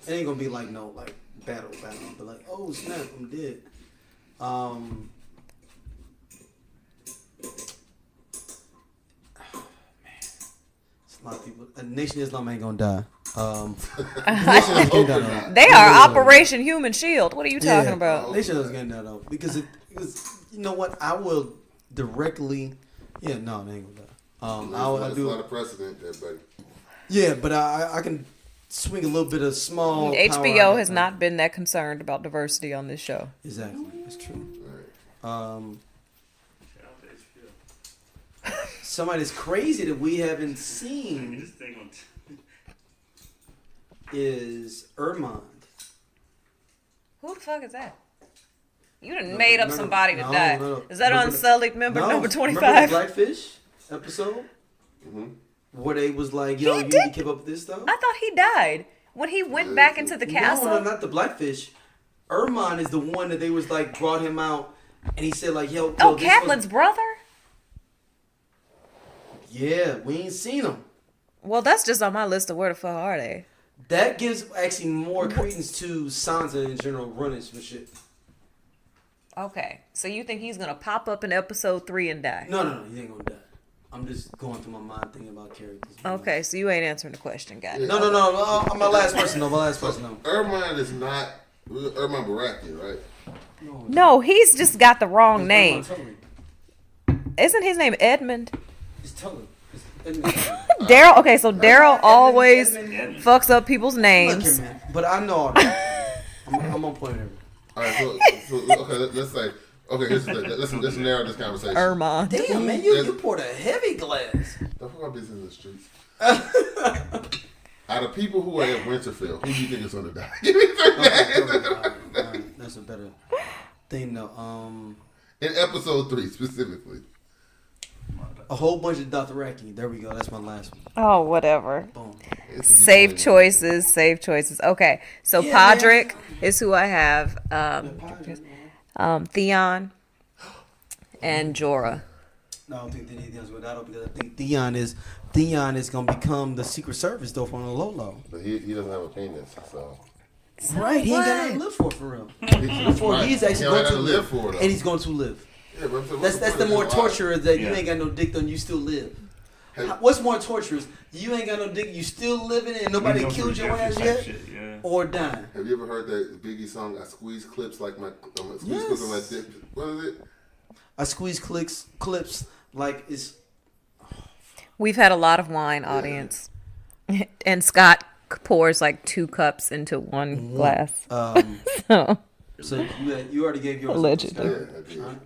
It ain't gonna be like no like battle, but like, oh snap, I'm dead. A lot of people. Nation of Islam ain't gonna die. Nation of Islam ain't gonna die. They are Operation Human Shield. What are you talking about? Nation of Islam ain't gonna die though because you know what? I will directly. Yeah, no, they ain't gonna die. I There's a do. lot of precedent there, buddy. Yeah, but I can swing a little bit of small. HBO power has not been that concerned about diversity on this show. Exactly, that's true. Right. Shout out to HBO. Somebody that's crazy that we haven't This seen thing on is Ermond. Who the fuck is that? You done No, made up no, somebody to no, die. no. Is that Remember Unsullied member number Remember 25? the Blackfish episode? Mm-hmm. Where they was like, yo, you did- need to keep up with this stuff? I thought he died when he went back into the castle. No, not the Blackfish. Ermond is the one that they was like, brought him out, and he said like, yo, Oh, this Catelyn's was- brother? Yeah, we ain't seen him. Well, that's just on my list of where the fuck are they? That gives actually more credence to Sansa in general running some shit. Okay, so you think he's gonna pop up in episode 3 and die? No, he ain't gonna die. I'm just going through my mind thinking about characters. Okay, so you ain't answering the question, guy. No. I'm my last person. No, my last person. No. Ermine is not Ermine Baratheon, right? No, he's just got the wrong name. It's Tully. Isn't his name Edmund? It's Tully. It's Edmund. Daryl. Okay, so Daryl always Edmund. fucks up people's Look names. here, man. But I know all that. I'm on point here. All right, so okay, let's say okay. Let's narrow this conversation. Irma. Damn, man, you poured a heavy glass. Don't put my business in the streets. Out of people who are at Winterfell, who do you think is going to die? Give me All right, that's a better thing, though. In episode 3 specifically. A whole bunch of Dothraki. There we go. That's my last one. Oh, whatever. Boom. Save choices. Okay, so Yeah, Podrick is who I have. Theon and Jorah. No, I don't think Theon's with that because I think Theon is gonna become the Secret Service though from the low. But he doesn't have a penis, so. Right, he ain't got nothing to live for real. He's actually going to live for it. and he's going to live. Yeah, but I'm saying, what's That's point the more of being alive? torturous that you Yeah. ain't got no dick and you still live. Hey. What's more torturous? You ain't got no dick, you still living and nobody killed your ass yet, Yeah. or dying. Have you ever heard that Biggie song? I squeeze clips like my squeeze clips on my dick. What is it? I squeeze clips like it's. We've had a lot of wine, audience, and Scott pours like 2 cups into one glass. So So you already gave yours. Allegedly. Yeah, I did.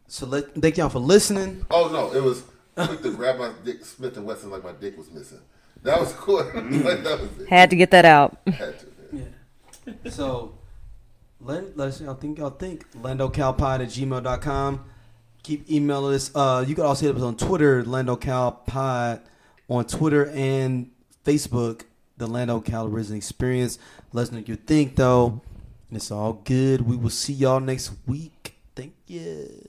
So thank y'all for listening. Oh no, it was quick to grab my dick, Smith and Wesson, like my dick was missing. That was cool. Like, that was it. had to get that out. Had to. Yeah. Yeah. So let us know y'all think. LandoCalPod@gmail.com. Keep emailing us. You can also hit us on Twitter, LandoCalPod on Twitter and Facebook, the Lando Cal Risen Experience. Let us know what you think though. It's all good. We will see y'all next week. Thank you.